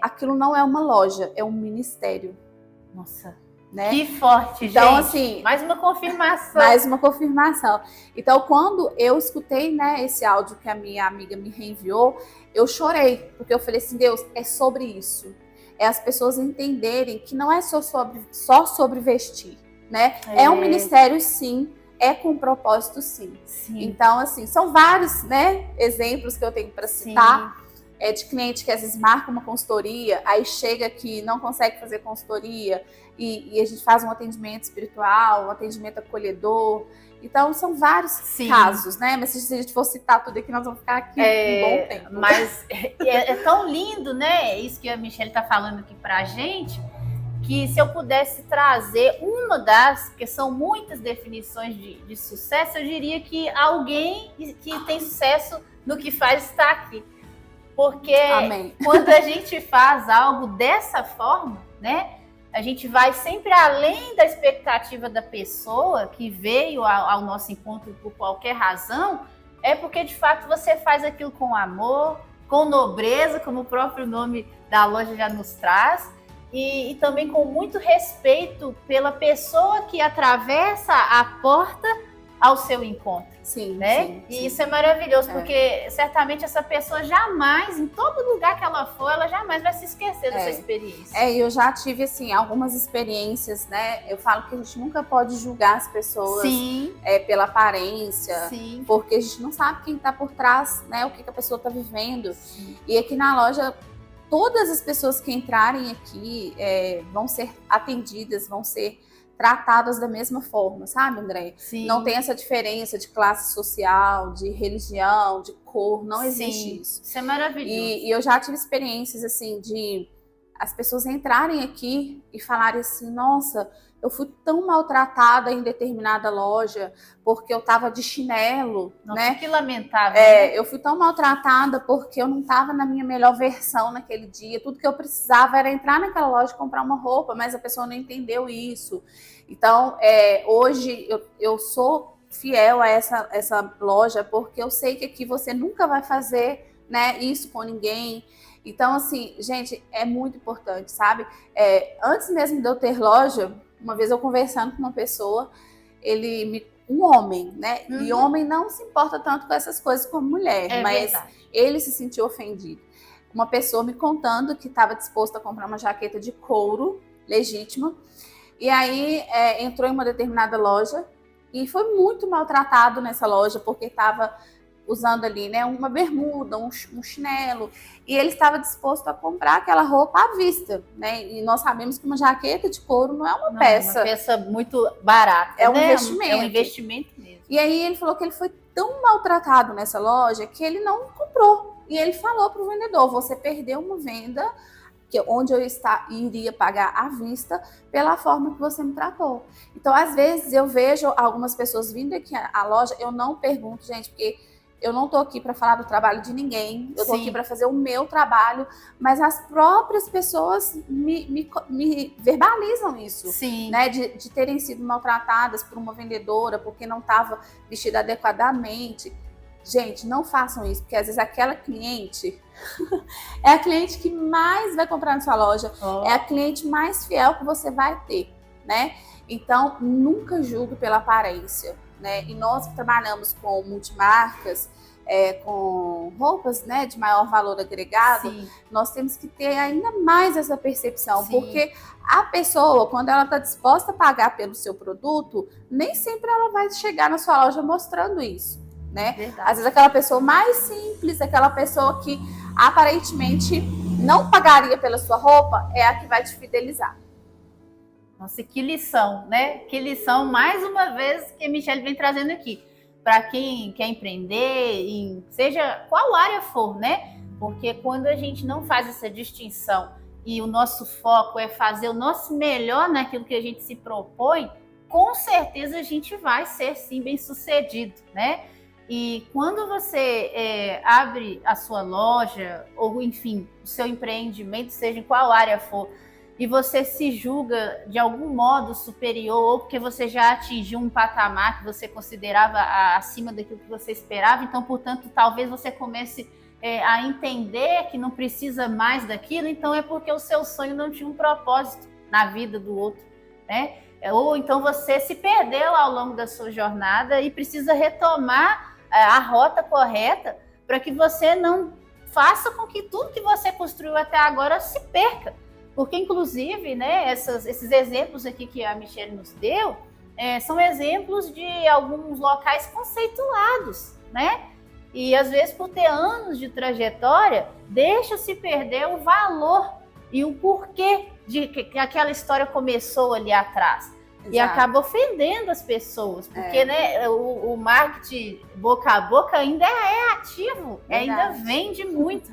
aquilo não é uma loja, é um ministério. Nossa, né? Que forte, então, gente. Assim, mais uma confirmação. Mais uma confirmação. Então, quando eu escutei, né, esse áudio que a minha amiga me reenviou, eu chorei, porque eu falei assim, Deus, é sobre isso. É as pessoas entenderem que não é só sobre vestir, né? É um ministério, sim. É com propósito, sim. Então, assim, são vários, né, exemplos que eu tenho para citar. De cliente que às vezes marca uma consultoria, aí chega aqui, não consegue fazer consultoria e a gente faz um atendimento espiritual, um atendimento acolhedor. Então, são vários casos, né? Mas se a gente for citar tudo aqui, nós vamos ficar aqui um bom tempo. Mas é tão lindo, né? Isso que a Michelle está falando aqui pra gente, que se eu pudesse trazer uma porque são muitas definições de sucesso, eu diria que alguém que tem sucesso no que faz está aqui. Porque quando a gente faz algo dessa forma, né, a gente vai sempre além da expectativa da pessoa que veio ao nosso encontro por qualquer razão, é porque de fato você faz aquilo com amor, com nobreza, como o próprio nome da loja já nos traz, e também com muito respeito pela pessoa que atravessa a porta ao seu encontro. Sim, né? Sim. E isso é maravilhoso, porque certamente essa pessoa jamais, em todo lugar que ela for, ela jamais vai se esquecer dessa experiência. E eu já tive, assim, algumas experiências, né? Eu falo que a gente nunca pode julgar as pessoas pela aparência, porque a gente não sabe quem tá por trás, né? O que a pessoa tá vivendo. E aqui na loja, todas as pessoas que entrarem aqui vão ser atendidas, vão ser tratadas da mesma forma, sabe, André? Não tem essa diferença de classe social, de religião, de cor, não existe isso. Isso é maravilhoso. E eu já tive experiências, assim, de as pessoas entrarem aqui e falarem assim, nossa, Eu fui tão maltratada em determinada loja porque eu estava de chinelo, Nossa, né? que lamentável. Né? Eu fui tão maltratada porque eu não estava na minha melhor versão naquele dia. Tudo que eu precisava era entrar naquela loja e comprar uma roupa, mas a pessoa não entendeu isso. Então, hoje eu sou fiel a essa loja porque eu sei que aqui você nunca vai fazer, né, isso com ninguém. Então, assim, gente, é muito importante, sabe? Antes mesmo de eu ter loja, uma vez eu conversando com uma pessoa, um homem, né? Uhum. E homem não se importa tanto com essas coisas como mulher, mas verdade. Ele se sentiu ofendido. Uma pessoa me contando que estava disposta a comprar uma jaqueta de couro legítima, e aí entrou em uma determinada loja e foi muito maltratado nessa loja porque estava usando ali, né, uma bermuda, um chinelo, e ele estava disposto a comprar aquela roupa à vista, né? E nós sabemos que uma jaqueta de couro não é uma peça. É uma peça muito barata, é um né? investimento. É um investimento mesmo. E aí ele falou que ele foi tão maltratado nessa loja que ele não comprou. E ele falou para o vendedor: você perdeu uma venda onde eu iria pagar à vista pela forma que você me tratou. Então, às vezes, eu vejo algumas pessoas vindo aqui à loja, eu não pergunto, gente, porque eu não estou aqui para falar do trabalho de ninguém, eu estou aqui para fazer o meu trabalho, mas as próprias pessoas me verbalizam isso, Sim. Né? De terem sido maltratadas por uma vendedora porque não estava vestida adequadamente. Gente, não façam isso, porque às vezes aquela cliente é a cliente que mais vai comprar na sua loja, é a cliente mais fiel que você vai ter, né? Então, nunca julgue pela aparência, né? E nós que trabalhamos com multimarcas, com roupas, né, de maior valor agregado, Sim. Nós temos que ter ainda mais essa percepção, Sim. porque a pessoa, quando ela está disposta a pagar pelo seu produto, nem sempre ela vai chegar na sua loja mostrando isso. Né? Às vezes aquela pessoa mais simples, aquela pessoa que aparentemente não pagaria pela sua roupa, é a que vai te fidelizar. Nossa, que lição, né? Que lição, mais uma vez, que a Michelle vem trazendo aqui. Para quem quer empreender, seja qual área for, né? Porque quando a gente não faz essa distinção e o nosso foco é fazer o nosso melhor naquilo que a gente se propõe, com certeza a gente vai ser, sim, bem sucedido, né? E quando você abre a sua loja, ou enfim, o seu empreendimento, seja em qual área for, e você se julga de algum modo superior, ou porque você já atingiu um patamar que você considerava acima daquilo que você esperava, então, portanto, talvez você comece a entender que não precisa mais daquilo, então é porque o seu sonho não tinha um propósito na vida do outro, né? Ou então você se perdeu ao longo da sua jornada e precisa retomar a rota correta para que você não faça com que tudo que você construiu até agora se perca. Porque, inclusive, né, esses exemplos aqui que a Michelle nos deu são exemplos de alguns locais conceituados, né? E, às vezes, por ter anos de trajetória, deixa-se perder o valor e o porquê de que aquela história começou ali atrás. Exato. E acaba ofendendo as pessoas, porque né, o marketing boca a boca ainda é ativo, ainda vende muito.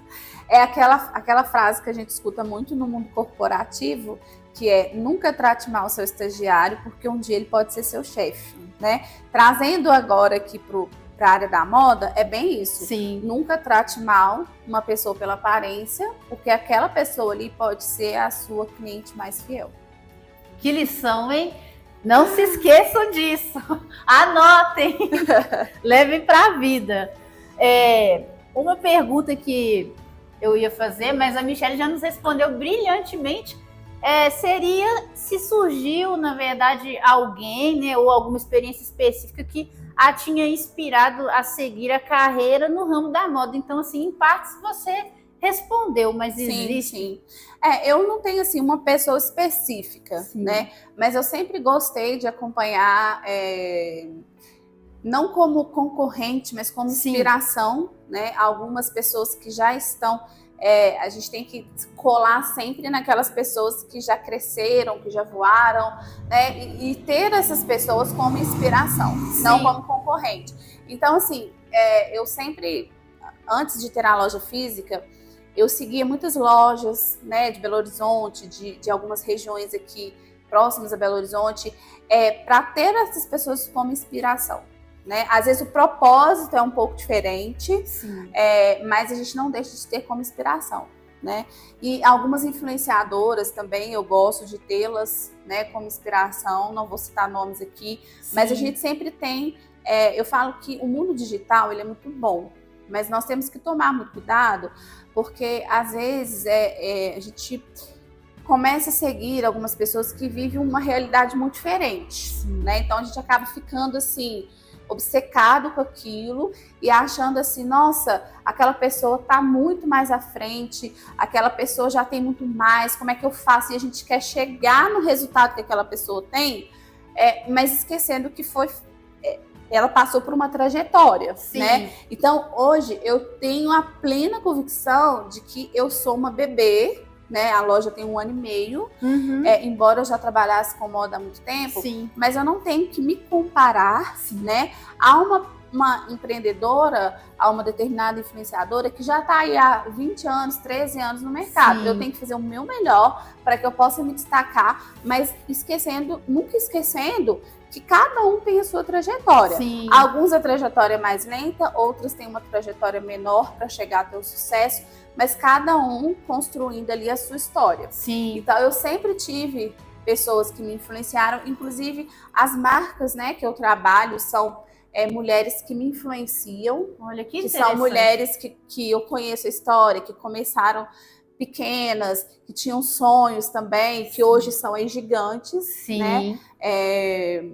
É aquela frase que a gente escuta muito no mundo corporativo, que é: nunca trate mal seu estagiário, porque um dia ele pode ser seu chefe, né? Trazendo agora aqui para a área da moda, é bem isso. Sim. Nunca trate mal uma pessoa pela aparência, porque aquela pessoa ali pode ser a sua cliente mais fiel. Que lição, hein? Não se esqueçam disso. Anotem. Levem para a vida. Uma pergunta que eu ia fazer, mas a Michelle já nos respondeu brilhantemente. Seria se surgiu, na verdade, alguém, né, ou alguma experiência específica que a tinha inspirado a seguir a carreira no ramo da moda. Então, assim, em partes você respondeu, mas existe. Sim. Eu não tenho assim uma pessoa específica, sim, né? Mas eu sempre gostei de acompanhar, não como concorrente, mas como inspiração, né? Algumas pessoas que já estão. A gente tem que colar sempre naquelas pessoas que já cresceram, que já voaram, né? E ter essas pessoas como inspiração, sim, não como concorrente. Então, assim, eu sempre, antes de ter a loja física, eu seguia muitas lojas, né, de Belo Horizonte, de algumas regiões aqui próximas a Belo Horizonte, para ter essas pessoas como inspiração. Né? Às vezes o propósito é um pouco diferente, mas a gente não deixa de ter como inspiração. Né? E algumas influenciadoras também, eu gosto de tê-las, né, como inspiração, não vou citar nomes aqui, mas a gente sempre tem, eu falo que o mundo digital ele é muito bom, mas nós temos que tomar muito cuidado, porque às vezes a gente começa a seguir algumas pessoas que vivem uma realidade muito diferente, né? Então a gente acaba ficando assim, obcecado com aquilo e achando assim, nossa, aquela pessoa tá muito mais à frente, aquela pessoa já tem muito mais, como é que eu faço? E a gente quer chegar no resultado que aquela pessoa tem, mas esquecendo que ela passou por uma trajetória, né? Então, hoje, eu tenho a plena convicção de que eu sou uma bebê, né? A loja tem 1 ano e meio, embora eu já trabalhasse com moda há muito tempo, mas eu não tenho que me comparar, né, a uma empreendedora, a uma determinada influenciadora que já está aí há 20 anos, 13 anos no mercado. Eu tenho que fazer o meu melhor para que eu possa me destacar, mas nunca esquecendo que cada um tem a sua trajetória. Alguns a trajetória é mais lenta, outros têm uma trajetória menor para chegar até o sucesso, mas cada um construindo ali a sua história. Então eu sempre tive pessoas que me influenciaram, inclusive as marcas, né, que eu trabalho são mulheres que me influenciam. Olha que são mulheres que eu conheço a história, que começaram pequenas, que tinham sonhos também, que hoje são gigantes, né?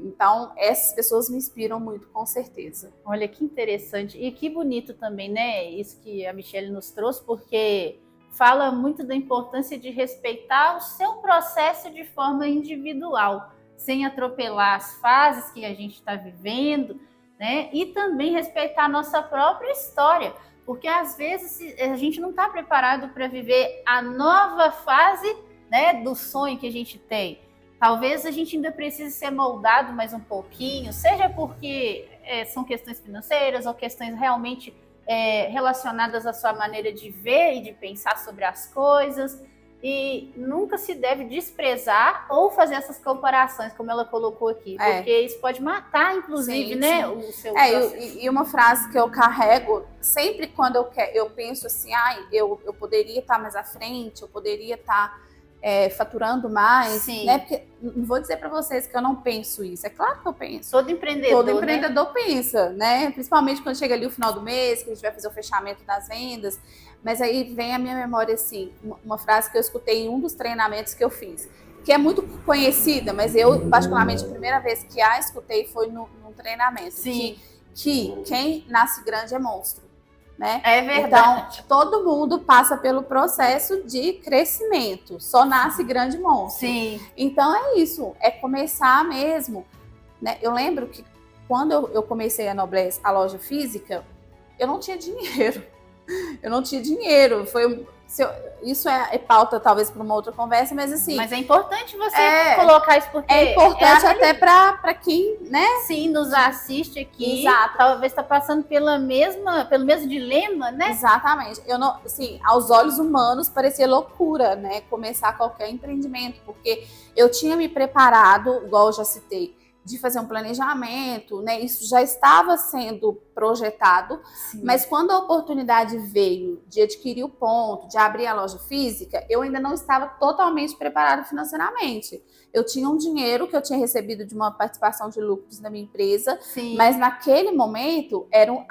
Então, essas pessoas me inspiram muito, com certeza. Olha que interessante. E que bonito também, né? Isso que a Michelle nos trouxe, porque fala muito da importância de respeitar o seu processo de forma individual, sem atropelar as fases que a gente está vivendo, né? E também respeitar a nossa própria história. Porque às vezes a gente não está preparado para viver a nova fase, né, do sonho que a gente tem. Talvez a gente ainda precise ser moldado mais um pouquinho, seja porque são questões financeiras ou questões realmente relacionadas à sua maneira de ver e de pensar sobre as coisas. E nunca se deve desprezar ou fazer essas comparações, como ela colocou aqui, porque isso pode matar, inclusive, né, o seu processo. E uma frase que eu carrego sempre quando eu penso assim, eu poderia estar mais à frente, eu poderia estar faturando mais, né? Porque não vou dizer para vocês que eu não penso isso, é claro que eu penso. Todo empreendedor pensa, né? Principalmente quando chega ali o final do mês, que a gente vai fazer o fechamento das vendas. Mas aí vem a minha memória, assim, uma frase que eu escutei em um dos treinamentos que eu fiz, que é muito conhecida, mas eu, particularmente, a primeira vez que a escutei foi num treinamento. Que quem nasce grande é monstro, né? É verdade. Então, todo mundo passa pelo processo de crescimento, só nasce grande monstro. Então, é isso, é começar mesmo, né? Eu lembro que quando eu comecei a Noblesse, a loja física, eu não tinha dinheiro. Isso é pauta talvez para uma outra conversa, mas assim... Mas é importante você colocar isso, porque... É importante até para quem, né? Nos assiste aqui. Exato. Talvez está passando pelo mesmo dilema, né? Exatamente. Aos olhos humanos parecia loucura, né? Começar qualquer empreendimento, porque eu tinha me preparado, igual eu já citei, de fazer um planejamento, né? Isso já estava sendo projetado, mas quando a oportunidade veio de adquirir o ponto, de abrir a loja física, eu ainda não estava totalmente preparada financeiramente. Eu tinha um dinheiro que eu tinha recebido de uma participação de lucros na minha empresa, mas naquele momento era o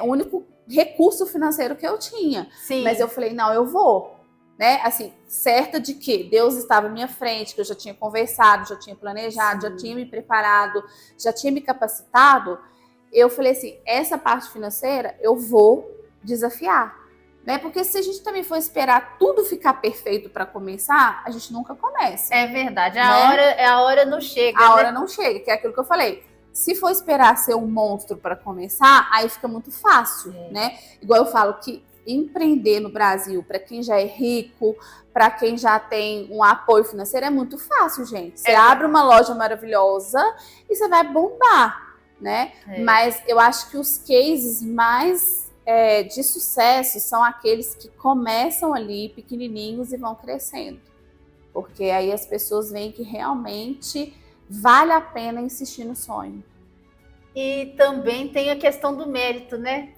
único recurso financeiro que eu tinha. Mas eu falei, não, eu vou. Né? Assim, certa de que Deus estava à minha frente, que eu já tinha conversado, já tinha planejado, já tinha me preparado, já tinha me capacitado, eu falei assim, essa parte financeira eu vou desafiar, né? Porque se a gente também for esperar tudo ficar perfeito para começar, a gente nunca começa. É verdade, a hora não chega. A hora não chega, que é aquilo que eu falei. Se for esperar ser um monstro para começar, aí fica muito fácil, né? Igual eu falo que empreender no Brasil, para quem já é rico, para quem já tem um apoio financeiro, é muito fácil, gente. Você abre uma loja maravilhosa e você vai bombar, né? Mas eu acho que os cases mais de sucesso são aqueles que começam ali pequenininhos e vão crescendo. porque aí as pessoas veem que realmente vale a pena insistir no sonho. E também tem a questão do mérito, né?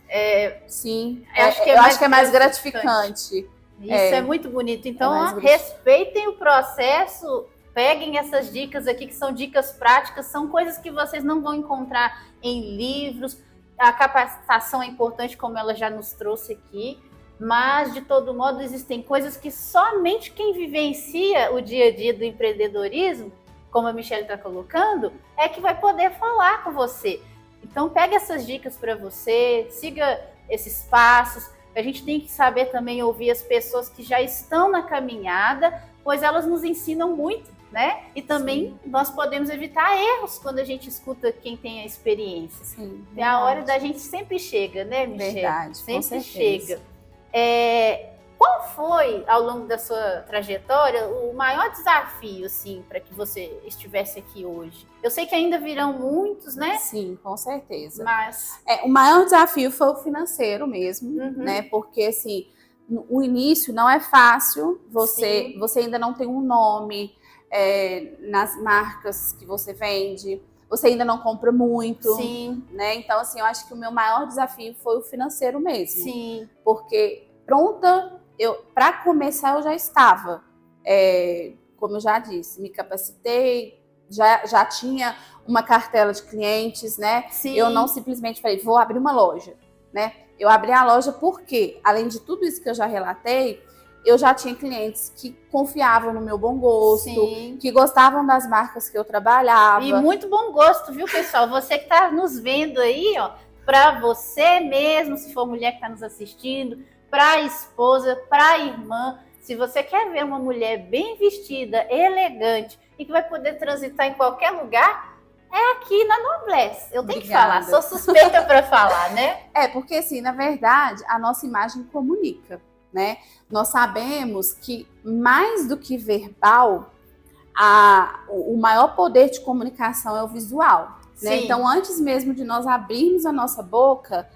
Sim, eu acho que é mais gratificante. Isso é muito bonito. Então, respeitem o processo, peguem essas dicas aqui, que são dicas práticas, são coisas que vocês não vão encontrar em livros. A capacitação é importante, como ela já nos trouxe aqui, mas, de todo modo, existem coisas que somente quem vivencia o dia a dia do empreendedorismo, como a Michelle está colocando, é que vai poder falar com você. Então, pegue essas dicas para você, siga esses passos. A gente tem que saber também ouvir as pessoas que já estão na caminhada, pois elas nos ensinam muito, né? E também nós podemos evitar erros quando a gente escuta quem tem a experiência. Sim, e a hora da gente sempre chega, né, Michelle? Verdade, sempre chega. Qual foi, ao longo da sua trajetória, o maior desafio, assim, para que você estivesse aqui hoje? Eu sei que ainda virão muitos, né? Sim, com certeza. Mas o maior desafio foi o financeiro mesmo, né? Porque, assim, o início não é fácil, você ainda não tem um nome nas marcas que você vende, você ainda não compra muito, né? Então, assim, eu acho que o meu maior desafio foi o financeiro mesmo. Sim. Porque pronta, para começar eu já estava, como eu já disse, me capacitei, já tinha uma cartela de clientes, né? Sim. Eu não simplesmente falei, vou abrir uma loja, né? Eu abri a loja porque, além de tudo isso que eu já relatei, eu já tinha clientes que confiavam no meu bom gosto, que gostavam das marcas que eu trabalhava. E muito bom gosto, viu, pessoal? Você que está nos vendo aí, ó, para você mesmo, se for mulher que está nos assistindo, para a esposa, para a irmã. Se você quer ver uma mulher bem vestida, elegante e que vai poder transitar em qualquer lugar, é aqui na Noblesse. Eu tenho que falar, sou suspeita para falar, né? Porque assim, na verdade, a nossa imagem comunica, né? Nós sabemos que mais do que verbal, o maior poder de comunicação é o visual, né? Então, antes mesmo de nós abrirmos a nossa boca,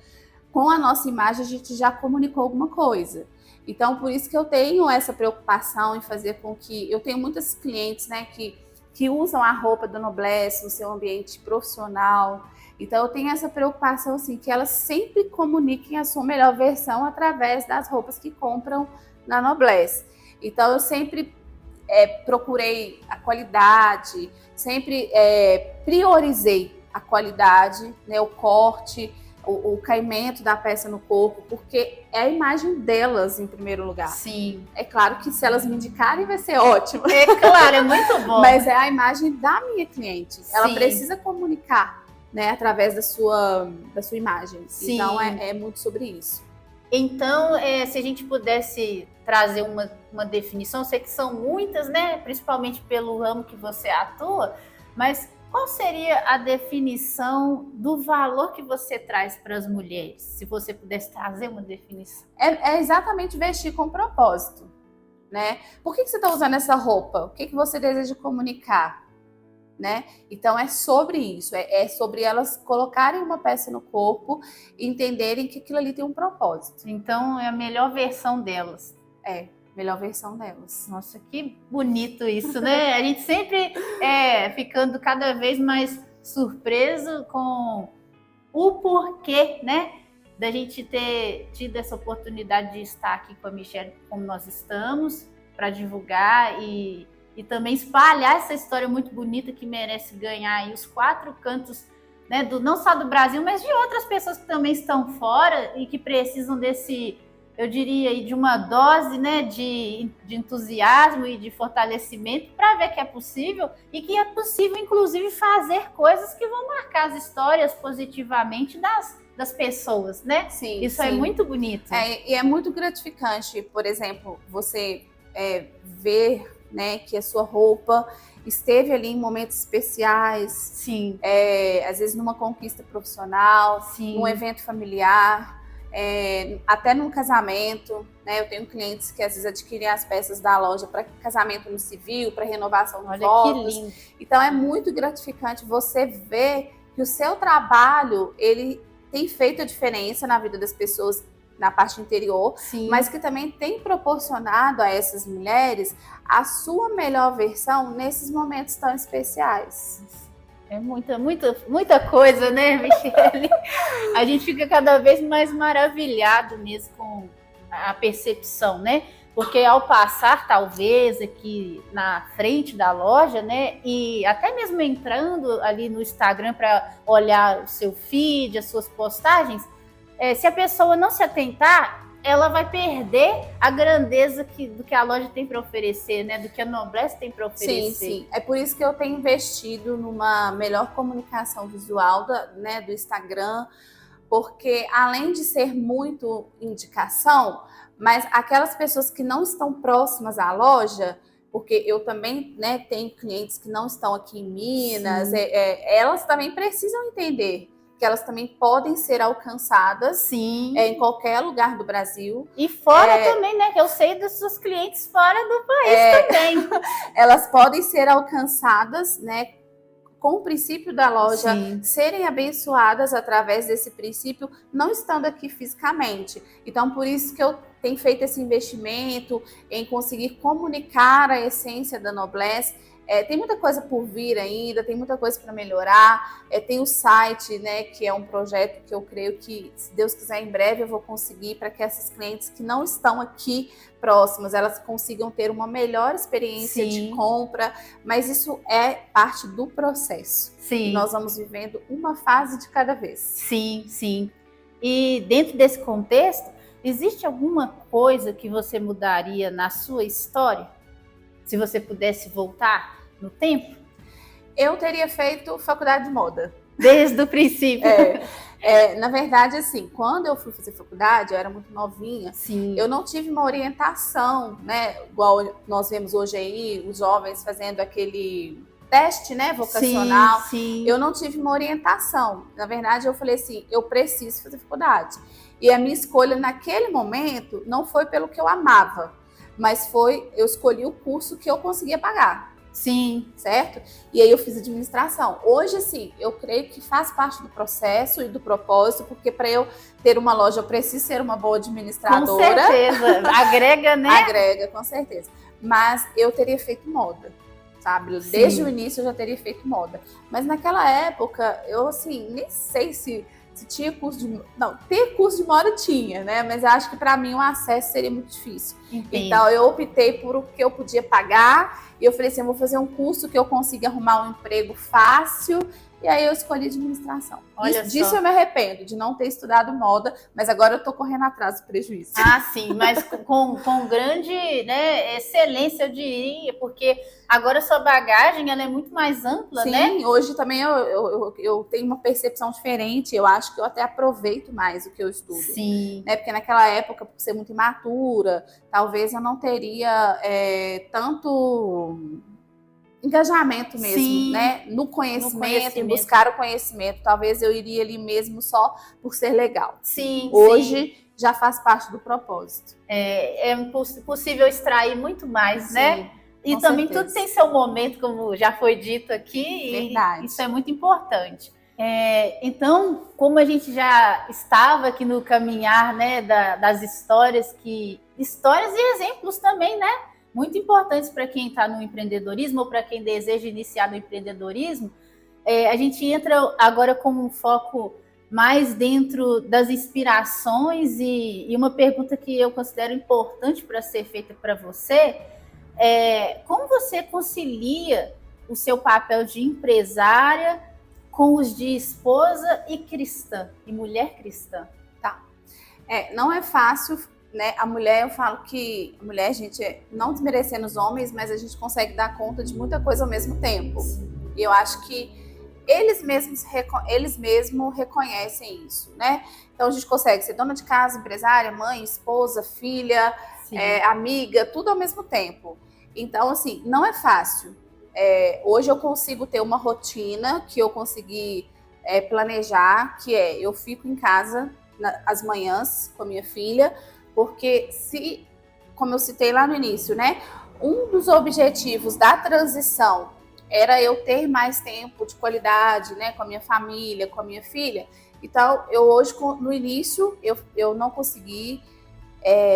com a nossa imagem a gente já comunicou alguma coisa. Então, por isso que eu tenho essa preocupação em fazer com que... Eu tenho muitos clientes, né, que usam a roupa da Noblesse no seu ambiente profissional. Então, eu tenho essa preocupação, assim, que elas sempre comuniquem a sua melhor versão através das roupas que compram na Noblesse. Então, eu sempre procurei a qualidade, sempre priorizei a qualidade, né, o corte, o caimento da peça no corpo, porque é a imagem delas em primeiro lugar. Sim. É claro que se elas me indicarem vai ser ótimo. É claro, é muito bom. Mas é a imagem da minha cliente. Ela precisa comunicar, né, através da sua imagem. Sim. Então é muito sobre isso. Então, se a gente pudesse trazer uma definição, sei que são muitas, né, principalmente pelo ramo que você atua, mas qual seria a definição do valor que você traz para as mulheres? Se você pudesse trazer uma definição. É exatamente vestir com propósito, né? Por que você está usando essa roupa? O que você deseja comunicar, né? Então é sobre isso, é sobre elas colocarem uma peça no corpo e entenderem que aquilo ali tem um propósito. Então é a melhor versão delas. Melhor versão delas. Nossa, que bonito isso, né? A gente sempre ficando cada vez mais surpreso com o porquê, né? Da gente ter tido essa oportunidade de estar aqui com a Michelle como nós estamos, para divulgar e também espalhar essa história muito bonita que merece ganhar aí os 4 cantos, né? Não só do Brasil, mas de outras pessoas que também estão fora e que precisam desse... eu diria, de uma dose, né, de entusiasmo e de fortalecimento para ver que é possível e que é possível, inclusive, fazer coisas que vão marcar as histórias positivamente das pessoas, né? Sim, isso é muito bonito. E é muito gratificante, por exemplo, você ver, né, que a sua roupa esteve ali em momentos especiais. Sim. Às vezes numa conquista profissional, num evento familiar, até num casamento, né? Eu tenho clientes que às vezes adquirem as peças da loja para casamento no civil, para renovação de votos. Olha que lindo. Então é muito gratificante você ver que o seu trabalho, ele tem feito a diferença na vida das pessoas na parte interior, Sim. mas que também tem proporcionado a essas mulheres a sua melhor versão nesses momentos tão especiais. É muita coisa, né, Michele? A gente fica cada vez mais maravilhado mesmo com a percepção, né? Porque ao passar, talvez, aqui na frente da loja, né? E até mesmo entrando ali no Instagram para olhar o seu feed, as suas postagens, se a pessoa não se atentar, ela vai perder a grandeza do que a loja tem para oferecer, né? Do que a Noblesse tem para oferecer. Sim. É por isso que eu tenho investido numa melhor comunicação visual do Instagram, porque além de ser muito indicação, mas aquelas pessoas que não estão próximas à loja, porque eu também, né, tenho clientes que não estão aqui em Minas, elas também precisam entender que elas também podem ser alcançadas Sim. Em qualquer lugar do Brasil. E fora também, né? Que eu sei dos seus clientes fora do país também. Elas podem ser alcançadas, né? Com o princípio da loja, Sim. serem abençoadas através desse princípio, não estando aqui fisicamente. Então, por isso que eu tenho feito esse investimento em conseguir comunicar a essência da Noblesse. Tem muita coisa por vir ainda, tem muita coisa para melhorar. Tem o site, né, que é um projeto que eu creio que, se Deus quiser, em breve eu vou conseguir para que essas clientes que não estão aqui próximas, elas consigam ter uma melhor experiência de compra, mas isso é parte do processo. Sim. E nós vamos vivendo uma fase de cada vez. Sim. E dentro desse contexto, existe alguma coisa que você mudaria na sua história? Se você pudesse voltar no tempo? Eu teria feito faculdade de moda. Desde o princípio. Na verdade, assim, quando eu fui fazer faculdade, eu era muito novinha. Sim. Eu não tive uma orientação, né? Igual nós vemos hoje aí, os jovens fazendo aquele teste, né, vocacional. Sim. Eu não tive uma orientação. Na verdade, eu falei assim, eu preciso fazer faculdade. E a minha escolha naquele momento não foi pelo que eu amava, mas eu escolhi o curso que eu conseguia pagar. Sim. Certo? E aí eu fiz administração. Hoje, assim, eu creio que faz parte do processo e do propósito, porque para eu ter uma loja, eu preciso ser uma boa administradora. Com certeza. Agrega, né? Agrega, com certeza. Mas eu teria feito moda, sabe? Desde o início eu já teria feito moda. Mas naquela época, eu, assim, nem sei se tinha curso de... Não, ter curso de moda tinha, né? Mas eu acho que para mim o acesso seria muito difícil. Entendi. Então eu optei por o que eu podia pagar e eu falei assim, eu vou fazer um curso que eu consiga arrumar um emprego fácil. E aí eu escolhi administração. Disso eu me arrependo, de não ter estudado moda, mas agora eu tô correndo atrás do prejuízo. Ah, sim, mas com grande, né, excelência, eu diria, porque agora a sua bagagem ela é muito mais ampla, sim, né? Sim, hoje também eu tenho uma percepção diferente, eu acho que eu até aproveito mais o que eu estudo. Sim. Né? Porque naquela época, por ser muito imatura, talvez eu não teria tanto engajamento mesmo, sim, né? No conhecimento, em buscar o conhecimento. Talvez eu iria ali mesmo só por ser legal. Sim. Hoje já faz parte do propósito. É possível extrair muito mais, sim, né? E também certeza. Tudo tem seu momento, como já foi dito aqui. Verdade. E isso é muito importante. Então, como a gente já estava aqui no caminhar, né, das histórias e exemplos também, né? Muito importantes para quem está no empreendedorismo ou para quem deseja iniciar no empreendedorismo. A gente entra agora com um foco mais dentro das inspirações e uma pergunta que eu considero importante para ser feita para você é como você concilia o seu papel de empresária com os de esposa e cristã, e mulher cristã? Tá. Não é fácil, né? A mulher, eu falo que a mulher, gente, não desmerecendo os homens, mas a gente consegue dar conta de muita coisa ao mesmo tempo. E eu acho que eles mesmos reconhecem isso, né? Então a gente consegue ser dona de casa, empresária, mãe, esposa, filha, amiga, tudo ao mesmo tempo. Então, assim, não é fácil. Hoje eu consigo ter uma rotina que eu consegui planejar, que eu fico em casa às manhãs com a minha filha, porque como eu citei lá no início, né? Um dos objetivos da transição era eu ter mais tempo de qualidade, né, com a minha família, com a minha filha. Então, eu hoje, no início, eu não consegui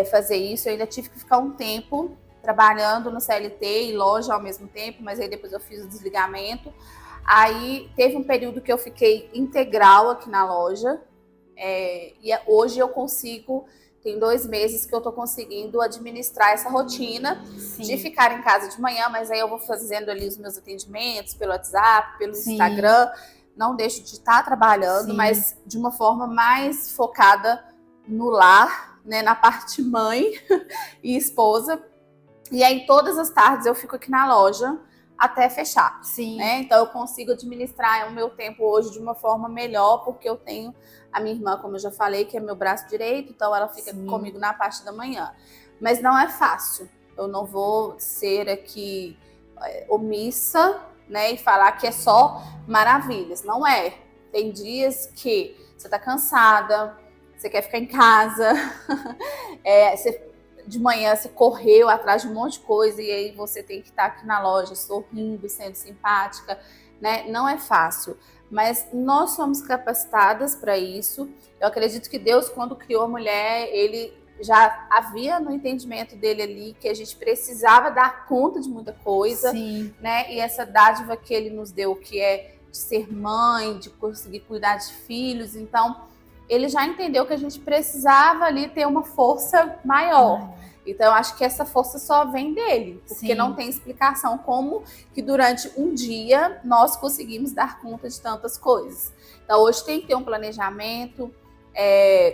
fazer isso, eu ainda tive que ficar um tempo trabalhando no CLT e loja ao mesmo tempo, mas aí depois eu fiz o desligamento. Aí teve um período que eu fiquei integral aqui na loja, e hoje eu consigo, tem 2 meses que eu tô conseguindo administrar essa rotina de ficar em casa de manhã, mas aí eu vou fazendo ali os meus atendimentos pelo WhatsApp, pelo Instagram, não deixo de estar trabalhando, mas de uma forma mais focada no lar, né, na parte mãe e esposa. E aí todas as tardes eu fico aqui na loja até fechar, né? Então eu consigo administrar o meu tempo hoje de uma forma melhor, porque eu tenho a minha irmã, como eu já falei, que é meu braço direito, então ela fica comigo na parte da manhã. Mas não é fácil, eu não vou ser aqui omissa, né, e falar que é só maravilhas, não é. Tem dias que você tá cansada, você quer ficar em casa, de manhã você correu atrás de um monte de coisa e aí você tem que estar aqui na loja sorrindo, sendo simpática, né? Não é fácil, mas nós somos capacitadas para isso. Eu acredito que Deus, quando criou a mulher, ele já havia no entendimento dele ali que a gente precisava dar conta de muita coisa, né? E essa dádiva que ele nos deu, que é de ser mãe, de conseguir cuidar de filhos, então ele já entendeu que a gente precisava ali ter uma força maior. Então, eu acho que essa força só vem dele, porque não tem explicação como que durante um dia nós conseguimos dar conta de tantas coisas. Então, hoje tem que ter um planejamento.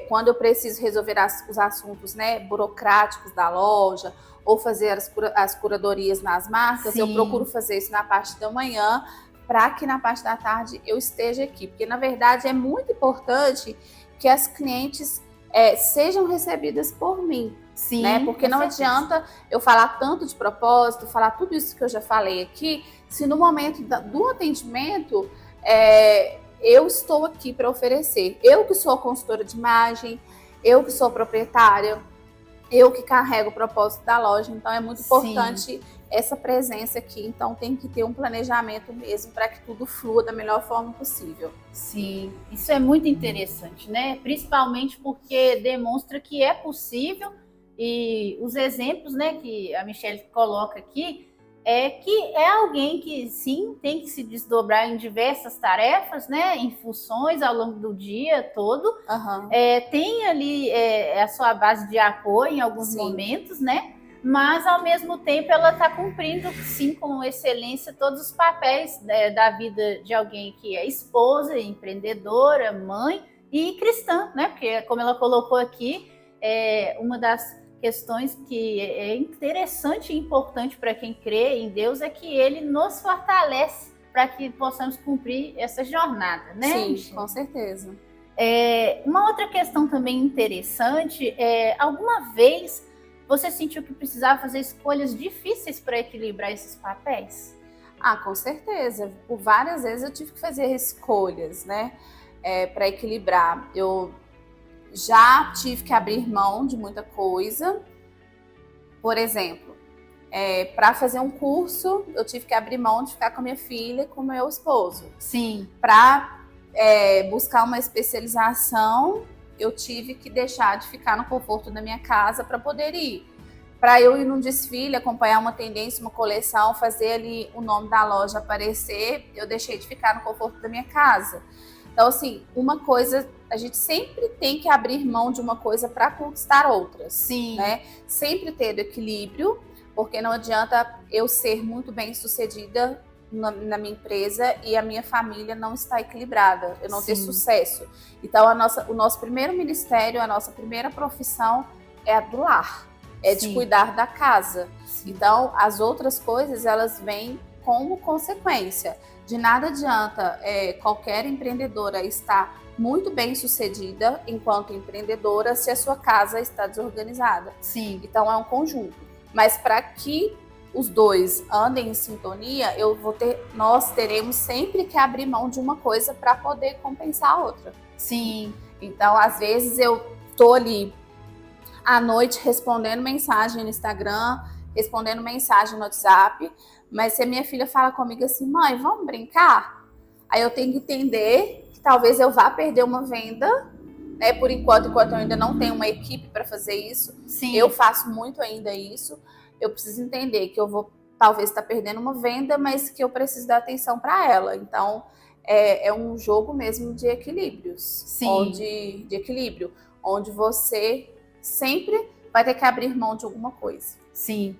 Quando eu preciso resolver os assuntos, né, burocráticos da loja ou fazer as curadorias nas marcas, eu procuro fazer isso na parte da manhã para que na parte da tarde eu esteja aqui. Porque, na verdade, é muito importante que as clientes sejam recebidas por mim. Né? Porque não adianta eu falar tanto de propósito, falar tudo isso que eu já falei aqui, se no momento do atendimento eu estou aqui para oferecer. Eu que sou a consultora de imagem, eu que sou a proprietária, eu que carrego o propósito da loja, então é muito importante essa presença aqui, então tem que ter um planejamento mesmo para que tudo flua da melhor forma possível. Sim, isso é muito interessante, né? Principalmente porque demonstra que é possível. E os exemplos, né, que a Michelle coloca aqui é que é alguém que sim tem que se desdobrar em diversas tarefas, né, em funções ao longo do dia todo. Tem ali a sua base de apoio em alguns momentos, né? Mas ao mesmo tempo ela está cumprindo sim com excelência todos os papéis da vida de alguém que é esposa, empreendedora, mãe e cristã, né? Porque como ela colocou aqui, uma das questões que é interessante e importante para quem crê em Deus é que ele nos fortalece para que possamos cumprir essa jornada, né? Sim, com certeza. Uma outra questão também interessante alguma vez você sentiu que precisava fazer escolhas difíceis para equilibrar esses papéis? Com certeza. Por várias vezes eu tive que fazer escolhas, né, para equilibrar. Eu já tive que abrir mão de muita coisa. Por exemplo, para fazer um curso, eu tive que abrir mão de ficar com a minha filha e com o meu esposo. Para buscar uma especialização, eu tive que deixar de ficar no conforto da minha casa para poder ir. Para eu ir num desfile, acompanhar uma tendência, uma coleção, fazer ali o nome da loja aparecer, eu deixei de ficar no conforto da minha casa. Então, assim, uma coisa, a gente sempre tem que abrir mão de uma coisa para conquistar outras, né? Sempre ter equilíbrio, porque não adianta eu ser muito bem sucedida na minha empresa e a minha família não está equilibrada, eu não ter sucesso. Então, o nosso primeiro ministério, a nossa primeira profissão é a do lar, de cuidar da casa. Então, as outras coisas, elas vêm como consequência. De nada adianta qualquer empreendedora estar muito bem sucedida enquanto empreendedora se a sua casa está desorganizada. Então é um conjunto. Mas para que os dois andem em sintonia, nós teremos sempre que abrir mão de uma coisa para poder compensar a outra. Então, às vezes eu tô ali à noite respondendo mensagem no Instagram respondendo mensagem no WhatsApp, mas se a minha filha fala comigo assim, mãe, vamos brincar? Aí eu tenho que entender que talvez eu vá perder uma venda, né? Por enquanto eu ainda não tenho uma equipe para fazer isso. Sim. Eu faço muito ainda isso. Eu preciso entender que eu vou talvez estar perdendo uma venda, mas que eu preciso dar atenção para ela. Então, é um jogo mesmo de equilíbrios. Sim. De equilíbrio, onde você sempre vai ter que abrir mão de alguma coisa. Sim,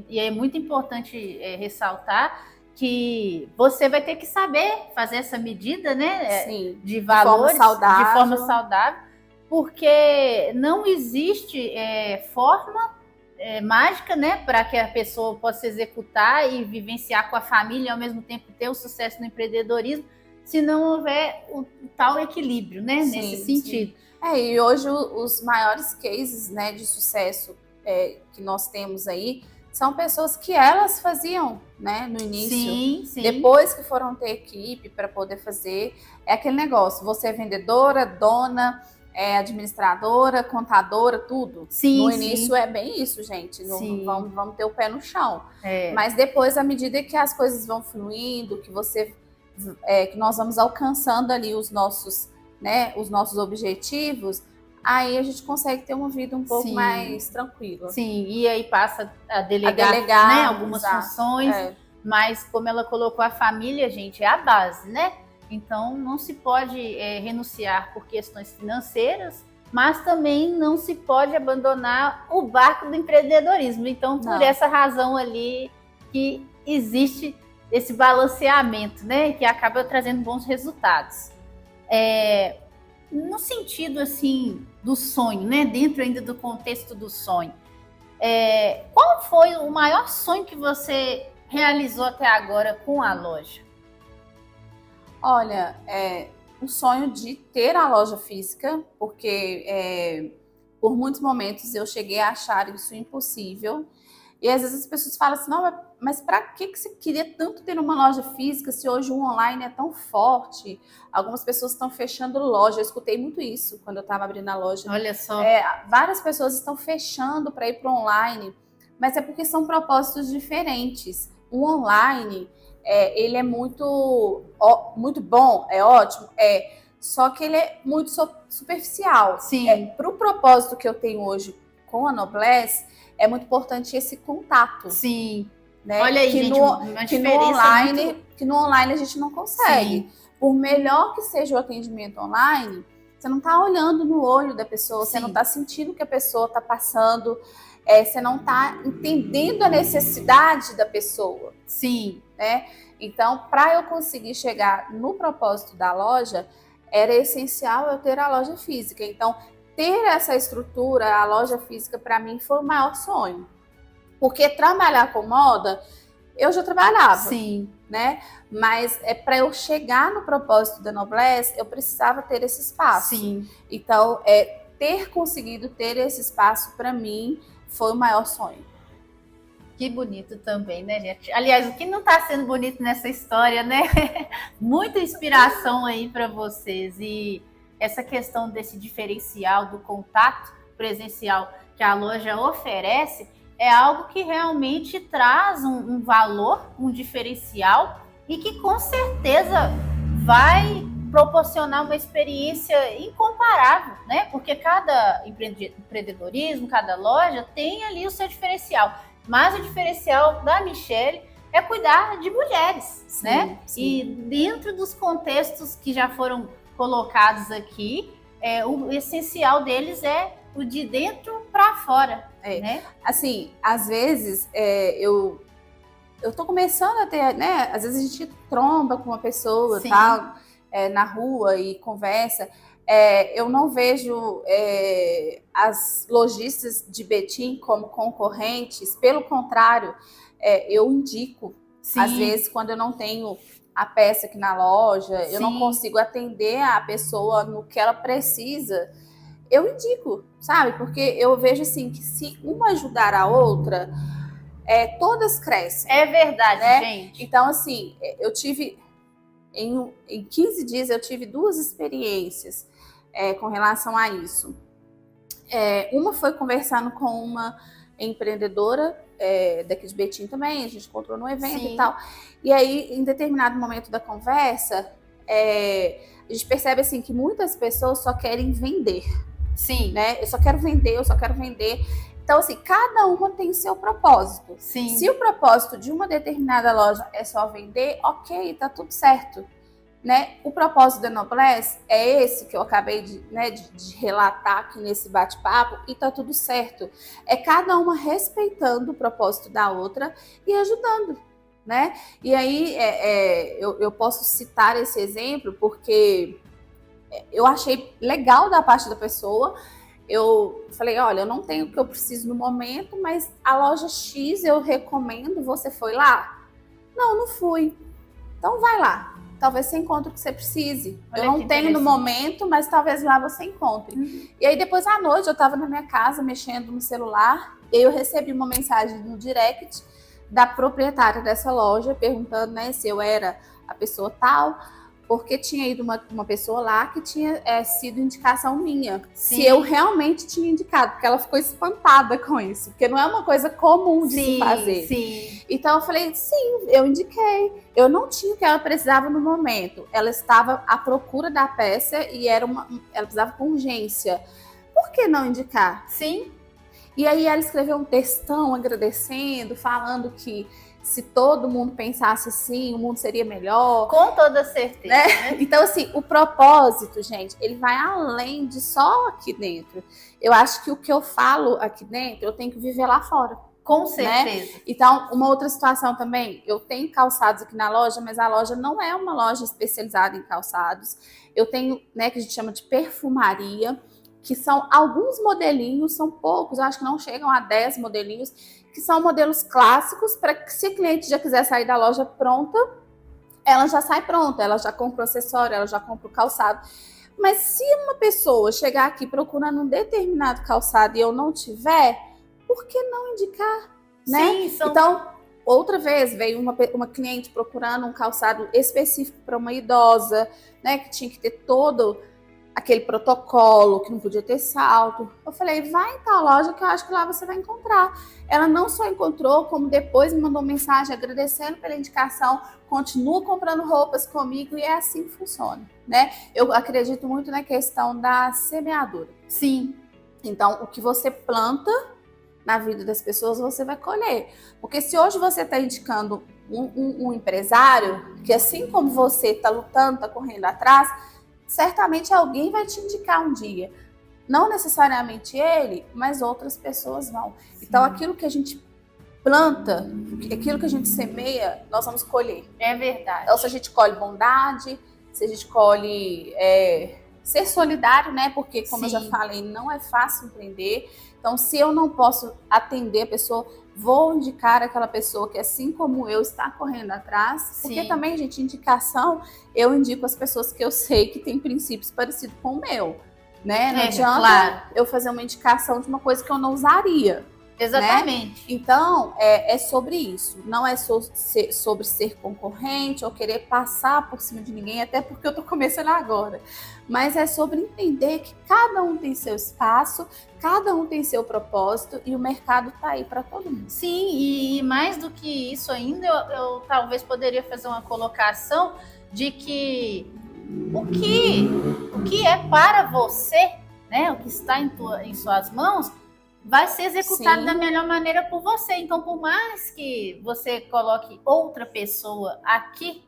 e é muito importante ressaltar que você vai ter que saber fazer essa medida, né, Sim, de valores de forma saudável, porque não existe forma mágica, né, para que a pessoa possa executar e vivenciar com a família e ao mesmo tempo ter o sucesso no empreendedorismo, se não houver o tal equilíbrio, né, sim, nesse sentido. Sim. E hoje os maiores cases, né, de sucesso que nós temos aí são pessoas que elas faziam, né, no início. Sim, sim. Depois que foram ter equipe para poder fazer, é aquele negócio, você é vendedora, dona, administradora, contadora, tudo. Sim, no início é bem isso, gente. Vamos ter o pé no chão. Mas depois, à medida que as coisas vão fluindo, que nós vamos alcançando ali os nossos objetivos, aí a gente consegue ter uma vida um pouco mais tranquila. Sim, e aí passa a delegar né, algumas funções, mas como ela colocou, a família, gente, é a base, né? Então não se pode renunciar por questões financeiras, mas também não se pode abandonar o barco do empreendedorismo. Então, por essa razão ali que existe esse balanceamento, né? Que acaba trazendo bons resultados. No sentido, assim, do sonho, né? Dentro ainda do contexto do sonho. Qual foi o maior sonho que você realizou até agora com a loja? Olha, o sonho de ter a loja física, porque por muitos momentos eu cheguei a achar isso impossível. E às vezes as pessoas falam assim, não, mas para que você queria tanto ter uma loja física se hoje o online é tão forte? Algumas pessoas estão fechando loja. Eu escutei muito isso quando eu estava abrindo a loja. Olha só. Várias pessoas estão fechando para ir para o online, mas é porque são propósitos diferentes. O online, ele é muito bom, é ótimo, só que ele é muito superficial. Sim. Para o propósito que eu tenho hoje com a Noblesse, é muito importante esse contato. Sim. Né? Olha aí, gente, que no online a gente não consegue. Sim. Por melhor que seja o atendimento online, você não está olhando no olho da pessoa, você não está sentindo o que a pessoa está passando, você não está entendendo a necessidade da pessoa. Sim. Né? Então, para eu conseguir chegar no propósito da loja, era essencial eu ter a loja física. Então, ter essa estrutura, a loja física, para mim foi o maior sonho. Porque trabalhar com moda, eu já trabalhava. Sim. Né? Mas para eu chegar no propósito da Noblesse, eu precisava ter esse espaço. Sim. Então, ter conseguido ter esse espaço, para mim, foi o maior sonho. Que bonito também, né, gente? Aliás, o que não está sendo bonito nessa história, né? Muita inspiração aí para vocês. E essa questão desse diferencial do contato presencial que a loja oferece é algo que realmente traz um valor, um diferencial e que com certeza vai proporcionar uma experiência incomparável, né? Porque cada empreendedorismo, cada loja tem ali o seu diferencial. Mas o diferencial da Michele é cuidar de mulheres, sim, né? Sim. E dentro dos contextos que já foram colocados aqui, o essencial deles é o de dentro para fora, né? Assim, às vezes eu tô começando a ter, né? Às vezes a gente tromba com uma pessoa, tal, na rua e conversa. Eu não vejo as lojistas de Betim como concorrentes, pelo contrário, eu indico. Sim. Às vezes, quando eu não tenho a peça aqui na loja, eu não consigo atender a pessoa no que ela precisa, eu indico, sabe? Porque eu vejo assim que se uma ajudar a outra, todas crescem. É verdade, né, gente? Então, assim, eu tive... Em 15 dias eu tive 2 experiências com relação a isso. Uma foi conversando com uma empreendedora daqui de Betim também, a gente encontrou num evento Sim. e tal. E aí, em determinado momento da conversa, a gente percebe assim que muitas pessoas só querem vender. Sim. Né? Eu só quero vender, eu só quero vender. Então, assim, cada uma tem o seu propósito. Sim. Se o propósito de uma determinada loja é só vender, ok, tá tudo certo. Né? O propósito da Enoblast é esse que eu acabei de relatar aqui nesse bate-papo, e tá tudo certo. É cada uma respeitando o propósito da outra e ajudando. Né? E aí eu posso citar esse exemplo porque eu achei legal da parte da pessoa. Eu falei, olha, eu não tenho o que eu preciso no momento, mas a loja X eu recomendo, você foi lá? Não fui. Então vai lá. Talvez você encontre o que você precise. Olha, eu não tenho no momento, mas talvez lá você encontre. Uhum. E aí depois à noite eu estava na minha casa mexendo no celular, e eu recebi uma mensagem no direct da proprietária dessa loja perguntando, né, se eu era a pessoa tal, porque tinha ido uma pessoa lá que tinha sido indicação minha. Sim. Se eu realmente tinha indicado, porque ela ficou espantada com isso, porque não é uma coisa comum de se fazer. Sim. Então eu falei, sim, eu indiquei. Eu não tinha o que ela precisava no momento. Ela estava à procura da peça e ela precisava com urgência. Por que não indicar? Sim. E aí ela escreveu um textão agradecendo, falando que se todo mundo pensasse assim, o mundo seria melhor. Com toda certeza. Né? Então, assim, o propósito, gente, ele vai além de só aqui dentro. Eu acho que o que eu falo aqui dentro, eu tenho que viver lá fora. Com certeza. Né? Então, uma outra situação também, eu tenho calçados aqui na loja, mas a loja não é uma loja especializada em calçados. Eu tenho, né, que a gente chama de perfumaria, que são alguns modelinhos, são poucos, eu acho que não chegam a 10 modelinhos, que são modelos clássicos, para que se a cliente já quiser sair da loja pronta, ela já sai pronta, ela já compra o acessório, ela já compra o calçado. Mas se uma pessoa chegar aqui procurando um determinado calçado e eu não tiver, por que não indicar? Né? Sim, Então, outra vez veio uma cliente procurando um calçado específico para uma idosa, né, que tinha que ter todo aquele protocolo, que não podia ter salto. Eu falei, vai em tal loja que eu acho que lá você vai encontrar. Ela não só encontrou, como depois me mandou mensagem agradecendo pela indicação, continua comprando roupas comigo, e é assim que funciona, né? Eu acredito muito na questão da semeadura. Sim. Então, o que você planta na vida das pessoas, você vai colher. Porque se hoje você está indicando um empresário, que assim como você está lutando, está correndo atrás, certamente alguém vai te indicar um dia. Não necessariamente ele, mas outras pessoas vão. Sim. Então, aquilo que a gente planta, aquilo que a gente semeia, nós vamos colher. É verdade. Então, se a gente colhe bondade, se a gente colhe ser solidário, né? Porque, como Sim. eu já falei, não é fácil empreender. Então, se eu não posso atender a pessoa, vou indicar aquela pessoa que, assim como eu, está correndo atrás. Sim. Porque também, gente, indicação, eu indico as pessoas que eu sei que têm princípios parecidos com o meu. Né? Não adianta eu fazer uma indicação de uma coisa que eu não usaria. Exatamente. Né? Então, é sobre isso. Não é sobre ser concorrente ou querer passar por cima de ninguém, até porque eu tô começando agora. Mas é sobre entender que cada um tem seu espaço, cada um tem seu propósito, e o mercado tá aí para todo mundo. Sim, e mais do que isso ainda, eu talvez poderia fazer uma colocação de que o que é para você, né, o que está em suas mãos, vai ser executado Sim. da melhor maneira por você. Então, por mais que você coloque outra pessoa aqui,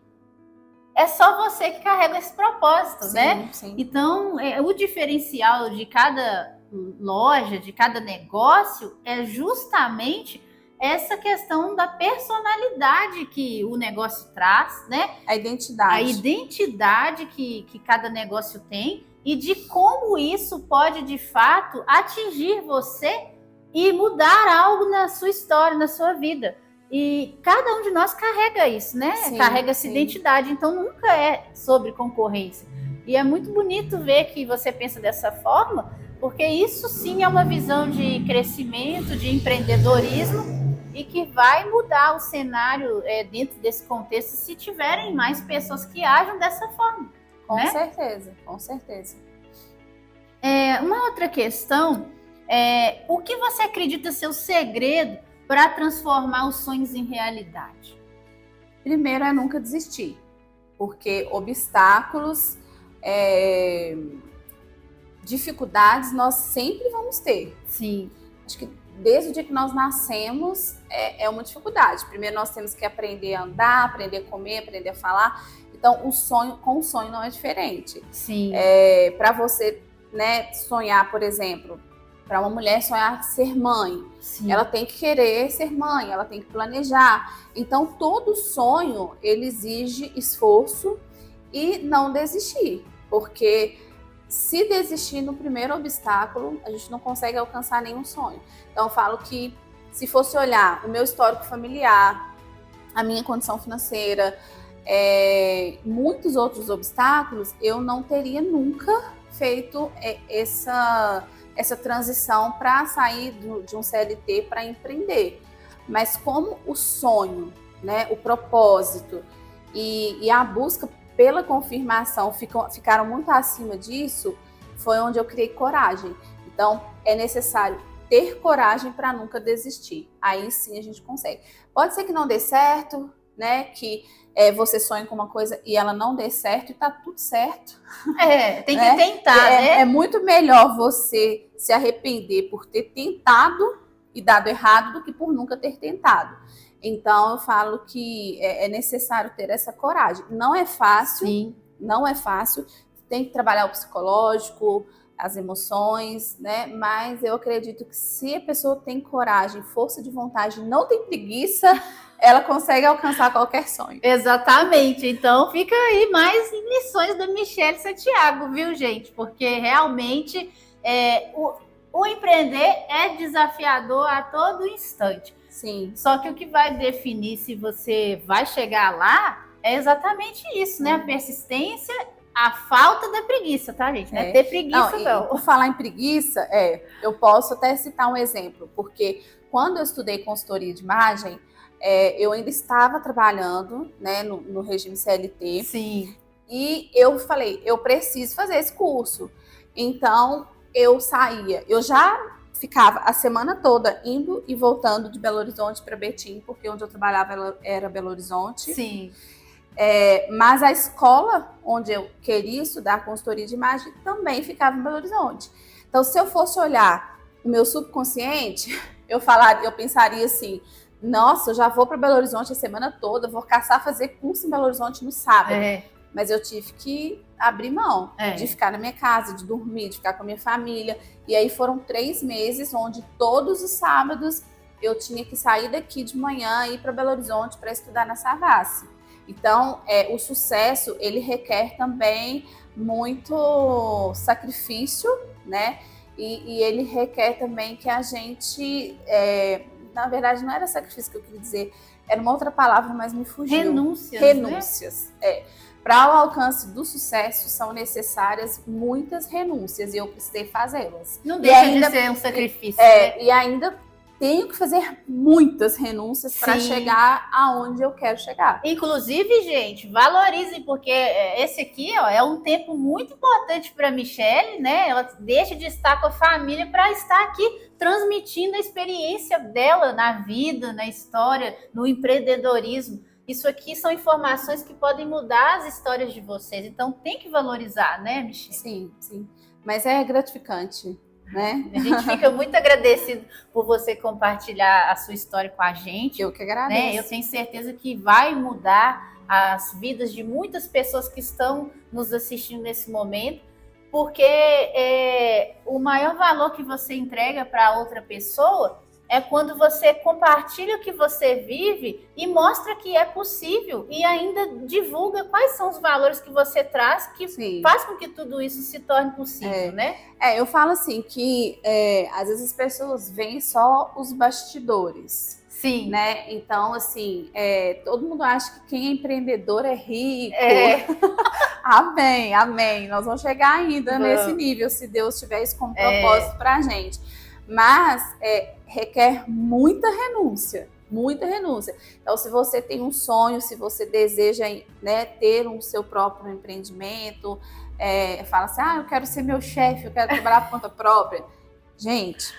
é só você que carrega esse propósito, sim, né? Sim. Então, o diferencial de cada loja, de cada negócio, é justamente essa questão da personalidade que o negócio traz, né? A identidade. A identidade que cada negócio tem, e de como isso pode, de fato, atingir você e mudar algo na sua história, na sua vida. E cada um de nós carrega isso, né? Sim, carrega essa identidade. Então, nunca é sobre concorrência. E é muito bonito ver que você pensa dessa forma, porque isso sim é uma visão de crescimento, de empreendedorismo, e que vai mudar o cenário dentro desse contexto se tiverem mais pessoas que agem dessa forma. Com né? certeza, com certeza. Uma outra questão O que você acredita ser o segredo para transformar os sonhos em realidade? Primeiro é nunca desistir, porque obstáculos, dificuldades nós sempre vamos ter. Sim. Acho que desde o dia que nós nascemos é uma dificuldade. Primeiro nós temos que aprender a andar, aprender a comer, aprender a falar. Então com o sonho não é diferente. Sim. Para você, né, sonhar, por exemplo, para uma mulher sonhar ser mãe, Sim. Ela tem que querer ser mãe, ela tem que planejar. Então todo sonho ele exige esforço e não desistir, porque se desistir no primeiro obstáculo, a gente não consegue alcançar nenhum sonho. Então eu falo que se fosse olhar o meu histórico familiar, a minha condição financeira, muitos outros obstáculos, eu não teria nunca feito essa transição para sair de um CLT para empreender. Mas como o sonho, né, o propósito e a busca pela confirmação ficaram muito acima disso, foi onde eu criei coragem. Então, é necessário ter coragem para nunca desistir. Aí sim a gente consegue. Pode ser que não dê certo, né? Que você sonha com uma coisa e ela não dê certo e tá tudo certo. Tem que tentar, né? É muito melhor você se arrepender por ter tentado e dado errado do que por nunca ter tentado. Então, eu falo que é necessário ter essa coragem. Não é fácil, Sim. Não é fácil. Tem que trabalhar o psicológico, as emoções, né? Mas eu acredito que se a pessoa tem coragem, força de vontade, não tem preguiça, ela consegue alcançar qualquer sonho. Exatamente. Então, fica aí mais lições da Michele Santiago, viu, gente? Porque realmente o empreender é desafiador a todo instante. Sim. Só que o que vai definir se você vai chegar lá é exatamente isso, né? A persistência, a falta da preguiça, tá, gente? Não é ter preguiça, não. Por falar em preguiça, eu posso até citar um exemplo, porque quando eu estudei consultoria de imagem, eu ainda estava trabalhando, né, no regime CLT. Sim. E eu falei, eu preciso fazer esse curso. Então, eu saía, eu já ficava a semana toda indo e voltando de Belo Horizonte para Betim, porque onde eu trabalhava era Belo Horizonte. Sim. Mas a escola onde eu queria estudar consultoria de imagem também ficava em Belo Horizonte. Então, se eu fosse olhar o meu subconsciente, eu pensaria assim, nossa, eu já vou para Belo Horizonte a semana toda, vou caçar fazer curso em Belo Horizonte no sábado. Mas eu tive que abrir mão de ficar na minha casa, de dormir, de ficar com a minha família. E aí foram 3 meses onde todos os sábados eu tinha que sair daqui de manhã e ir para Belo Horizonte para estudar na Savassi. Então, o sucesso, ele requer também muito sacrifício, né? E ele requer também que a gente... na verdade, não era sacrifício que eu queria dizer, era uma outra palavra, mas me fugiu. Renúncias. Né? Para o alcance do sucesso, são necessárias muitas renúncias e eu precisei fazê-las. Não deixa de ser um sacrifício. Né? E ainda tenho que fazer muitas renúncias para chegar aonde eu quero chegar. Inclusive, gente, valorizem, porque esse aqui é um tempo muito importante para a Michele, né? Ela deixa de estar com a família para estar aqui transmitindo a experiência dela na vida, na história, no empreendedorismo. Isso aqui são informações que podem mudar as histórias de vocês. Então, tem que valorizar, né, Michele? Sim, sim. Mas é gratificante, né? A gente fica muito agradecido por você compartilhar a sua história com a gente. Eu que agradeço. Né? Eu tenho certeza que vai mudar as vidas de muitas pessoas que estão nos assistindo nesse momento, porque o maior valor que você entrega para outra pessoa é quando você compartilha o que você vive e mostra que é possível e ainda divulga quais são os valores que você traz que faz com que tudo isso se torne possível, né? Eu falo assim que às vezes as pessoas veem só os bastidores. Sim. Né? Então, assim, todo mundo acha que quem é empreendedor é rico. Amém, amém. Nós vamos chegar ainda nesse nível, se Deus tiver isso como propósito pra gente. Mas requer muita renúncia, muita renúncia. Então, se você tem um sonho, se você deseja, né, ter o seu próprio empreendimento, fala assim, eu quero ser meu chefe, eu quero trabalhar por conta própria. Gente,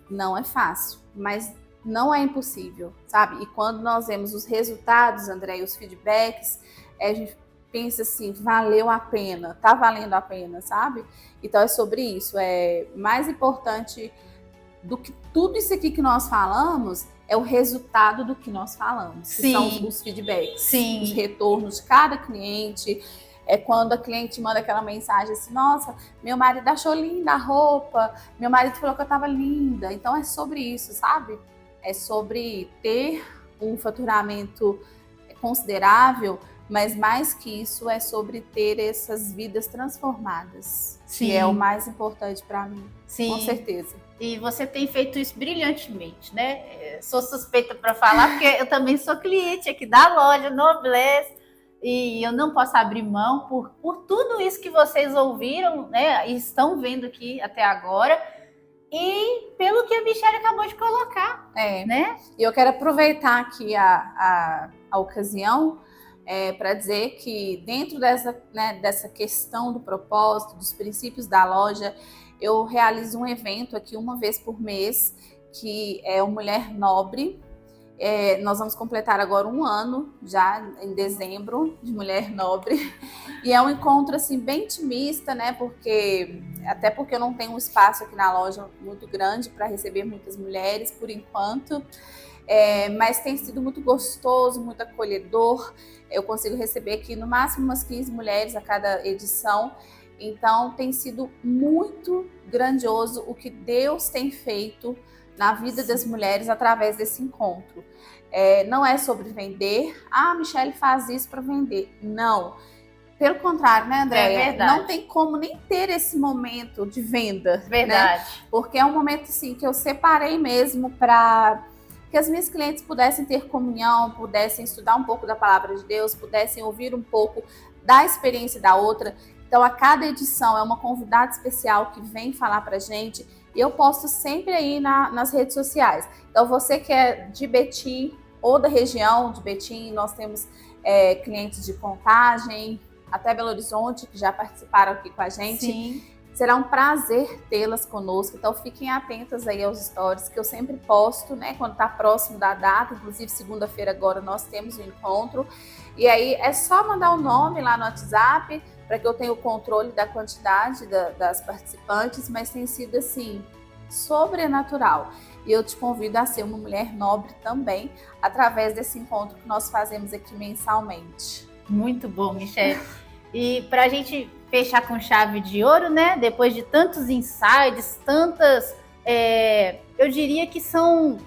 não é fácil, mas não é impossível, sabe? E quando nós vemos os resultados, André, e os feedbacks, a gente pensa assim, valeu a pena, tá valendo a pena, sabe? Então é sobre isso, é mais importante do que tudo isso aqui que nós falamos, é o resultado do que nós falamos, que são os feedbacks, Sim. os retornos de cada cliente. É quando a cliente manda aquela mensagem assim, nossa, meu marido achou linda a roupa, meu marido falou que eu tava linda. Então é sobre isso, sabe? É sobre ter um faturamento considerável, mas mais que isso é sobre ter essas vidas transformadas, Sim. que é o mais importante para mim. Sim. Com certeza. E você tem feito isso brilhantemente, né? Sou suspeita para falar, porque eu também sou cliente aqui da loja Noblesse e eu não posso abrir mão por tudo isso que vocês ouviram, né? E estão vendo aqui até agora. E pelo que a Michelle acabou de colocar, né? E eu quero aproveitar aqui a ocasião para dizer que dentro dessa questão do propósito, dos princípios da loja, eu realizo um evento aqui uma vez por mês, que é o Mulher Nobre. Nós vamos completar agora 1 ano, já em dezembro, de Mulher Nobre. E é um encontro assim, bem intimista, né? Até porque eu não tenho um espaço aqui na loja muito grande para receber muitas mulheres, por enquanto. Mas tem sido muito gostoso, muito acolhedor. Eu consigo receber aqui no máximo umas 15 mulheres a cada edição. Então tem sido muito grandioso o que Deus tem feito na vida das mulheres através desse encontro. Não é sobre vender. Ah, a Michelle faz isso para vender. Não. Pelo contrário, né, Andréia? É verdade. Não tem como nem ter esse momento de venda. Verdade. Né? Porque é um momento assim, que eu separei mesmo para que as minhas clientes pudessem ter comunhão, pudessem estudar um pouco da palavra de Deus, pudessem ouvir um pouco da experiência da outra. Então, a cada edição é uma convidada especial que vem falar pra gente. E eu posto sempre aí nas redes sociais. Então, você que é de Betim ou da região de Betim, nós temos clientes de Contagem, até Belo Horizonte, que já participaram aqui com a gente. Sim. Será um prazer tê-las conosco. Então, fiquem atentas aí aos stories que eu sempre posto, né? Quando tá próximo da data. Inclusive, segunda-feira agora nós temos um encontro. E aí, é só mandar o nome lá no WhatsApp, para que eu tenha o controle da quantidade das participantes, mas tem sido assim, sobrenatural. E eu te convido a ser uma mulher nobre também, através desse encontro que nós fazemos aqui mensalmente. Muito bom, Michelle. E para a gente fechar com chave de ouro, né? Depois de tantos insights, eu diria que são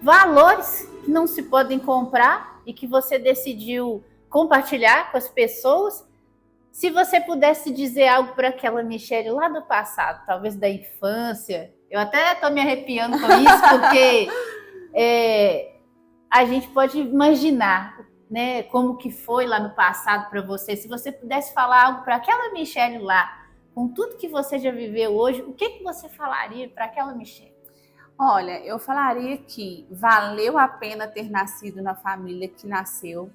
valores que não se podem comprar e que você decidiu compartilhar com as pessoas. Se você pudesse dizer algo para aquela Michelle lá do passado, talvez da infância, eu até estou me arrepiando com isso, porque a gente pode imaginar, né, como que foi lá no passado para você. Se você pudesse falar algo para aquela Michelle lá, com tudo que você já viveu hoje, o que você falaria para aquela Michelle? Olha, eu falaria que valeu a pena ter nascido na família que nasceu,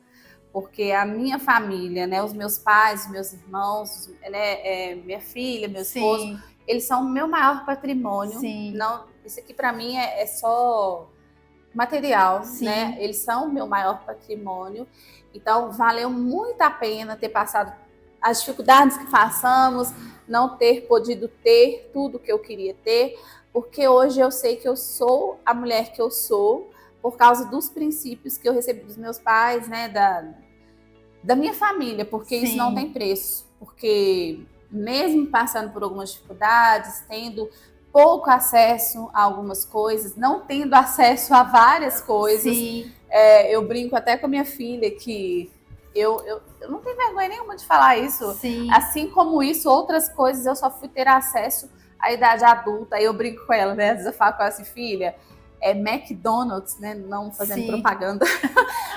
porque a minha família, né, os meus pais, os meus irmãos, né, minha filha, meu esposo, Sim. Eles são o meu maior patrimônio. Sim. Não, isso aqui para mim é só material, Sim. né? Eles são o meu maior patrimônio. Então, valeu muito a pena ter passado as dificuldades que passamos, não ter podido ter tudo que eu queria ter, porque hoje eu sei que eu sou a mulher que eu sou, por causa dos princípios que eu recebi dos meus pais, né, da minha família, porque Sim. isso não tem preço. Porque mesmo passando por algumas dificuldades, tendo pouco acesso a algumas coisas, não tendo acesso a várias coisas, Sim. Eu brinco até com a minha filha que eu não tenho vergonha nenhuma de falar isso. Sim. Assim como isso, outras coisas eu só fui ter acesso à idade adulta. Aí eu brinco com ela, né? Às vezes eu falo com ela assim, filha, McDonald's, né? Não fazendo Sim. propaganda.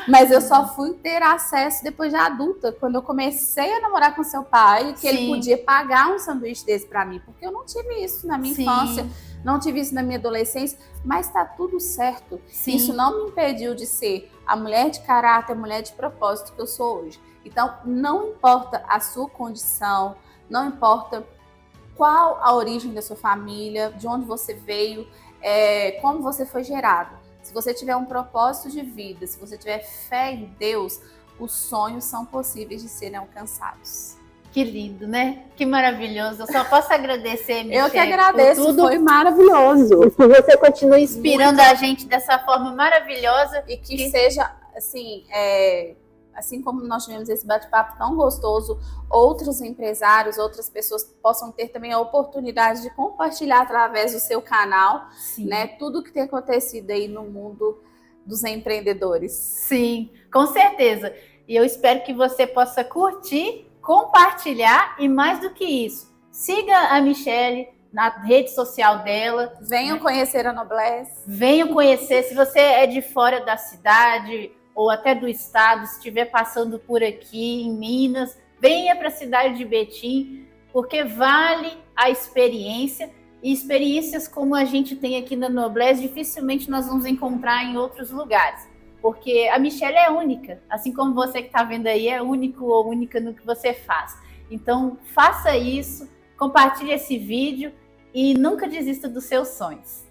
Mas eu só fui ter acesso depois de adulta, quando eu comecei a namorar com seu pai, que Sim. ele podia pagar um sanduíche desse pra mim, porque eu não tive isso na minha Sim. infância, não tive isso na minha adolescência, mas tá tudo certo. Sim. Isso não me impediu de ser a mulher de caráter, a mulher de propósito que eu sou hoje. Então, não importa a sua condição, não importa qual a origem da sua família, de onde você veio, como você foi gerado. Se você tiver um propósito de vida, se você tiver fé em Deus, os sonhos são possíveis de serem alcançados. Que lindo, né? Que maravilhoso. Eu só posso agradecer, Michele. Eu que agradeço, por tudo. foi maravilhoso. Que você continue inspirando a gente dessa forma maravilhosa. E que seja, assim, assim como nós tivemos esse bate-papo tão gostoso, outros empresários, outras pessoas possam ter também a oportunidade de compartilhar através do seu canal, né, tudo que tem acontecido aí no mundo dos empreendedores. Sim, com certeza. E eu espero que você possa curtir, compartilhar e, mais do que isso, siga a Michele na rede social dela. Venham conhecer a Noblesse. Venham conhecer. Se você é de fora da cidade ou até do estado, se estiver passando por aqui em Minas, venha para a cidade de Betim, porque vale a experiência. E experiências como a gente tem aqui na Noblesse, dificilmente nós vamos encontrar em outros lugares. Porque a Michele é única, assim como você que está vendo aí é único ou única no que você faz. Então, faça isso, compartilhe esse vídeo e nunca desista dos seus sonhos.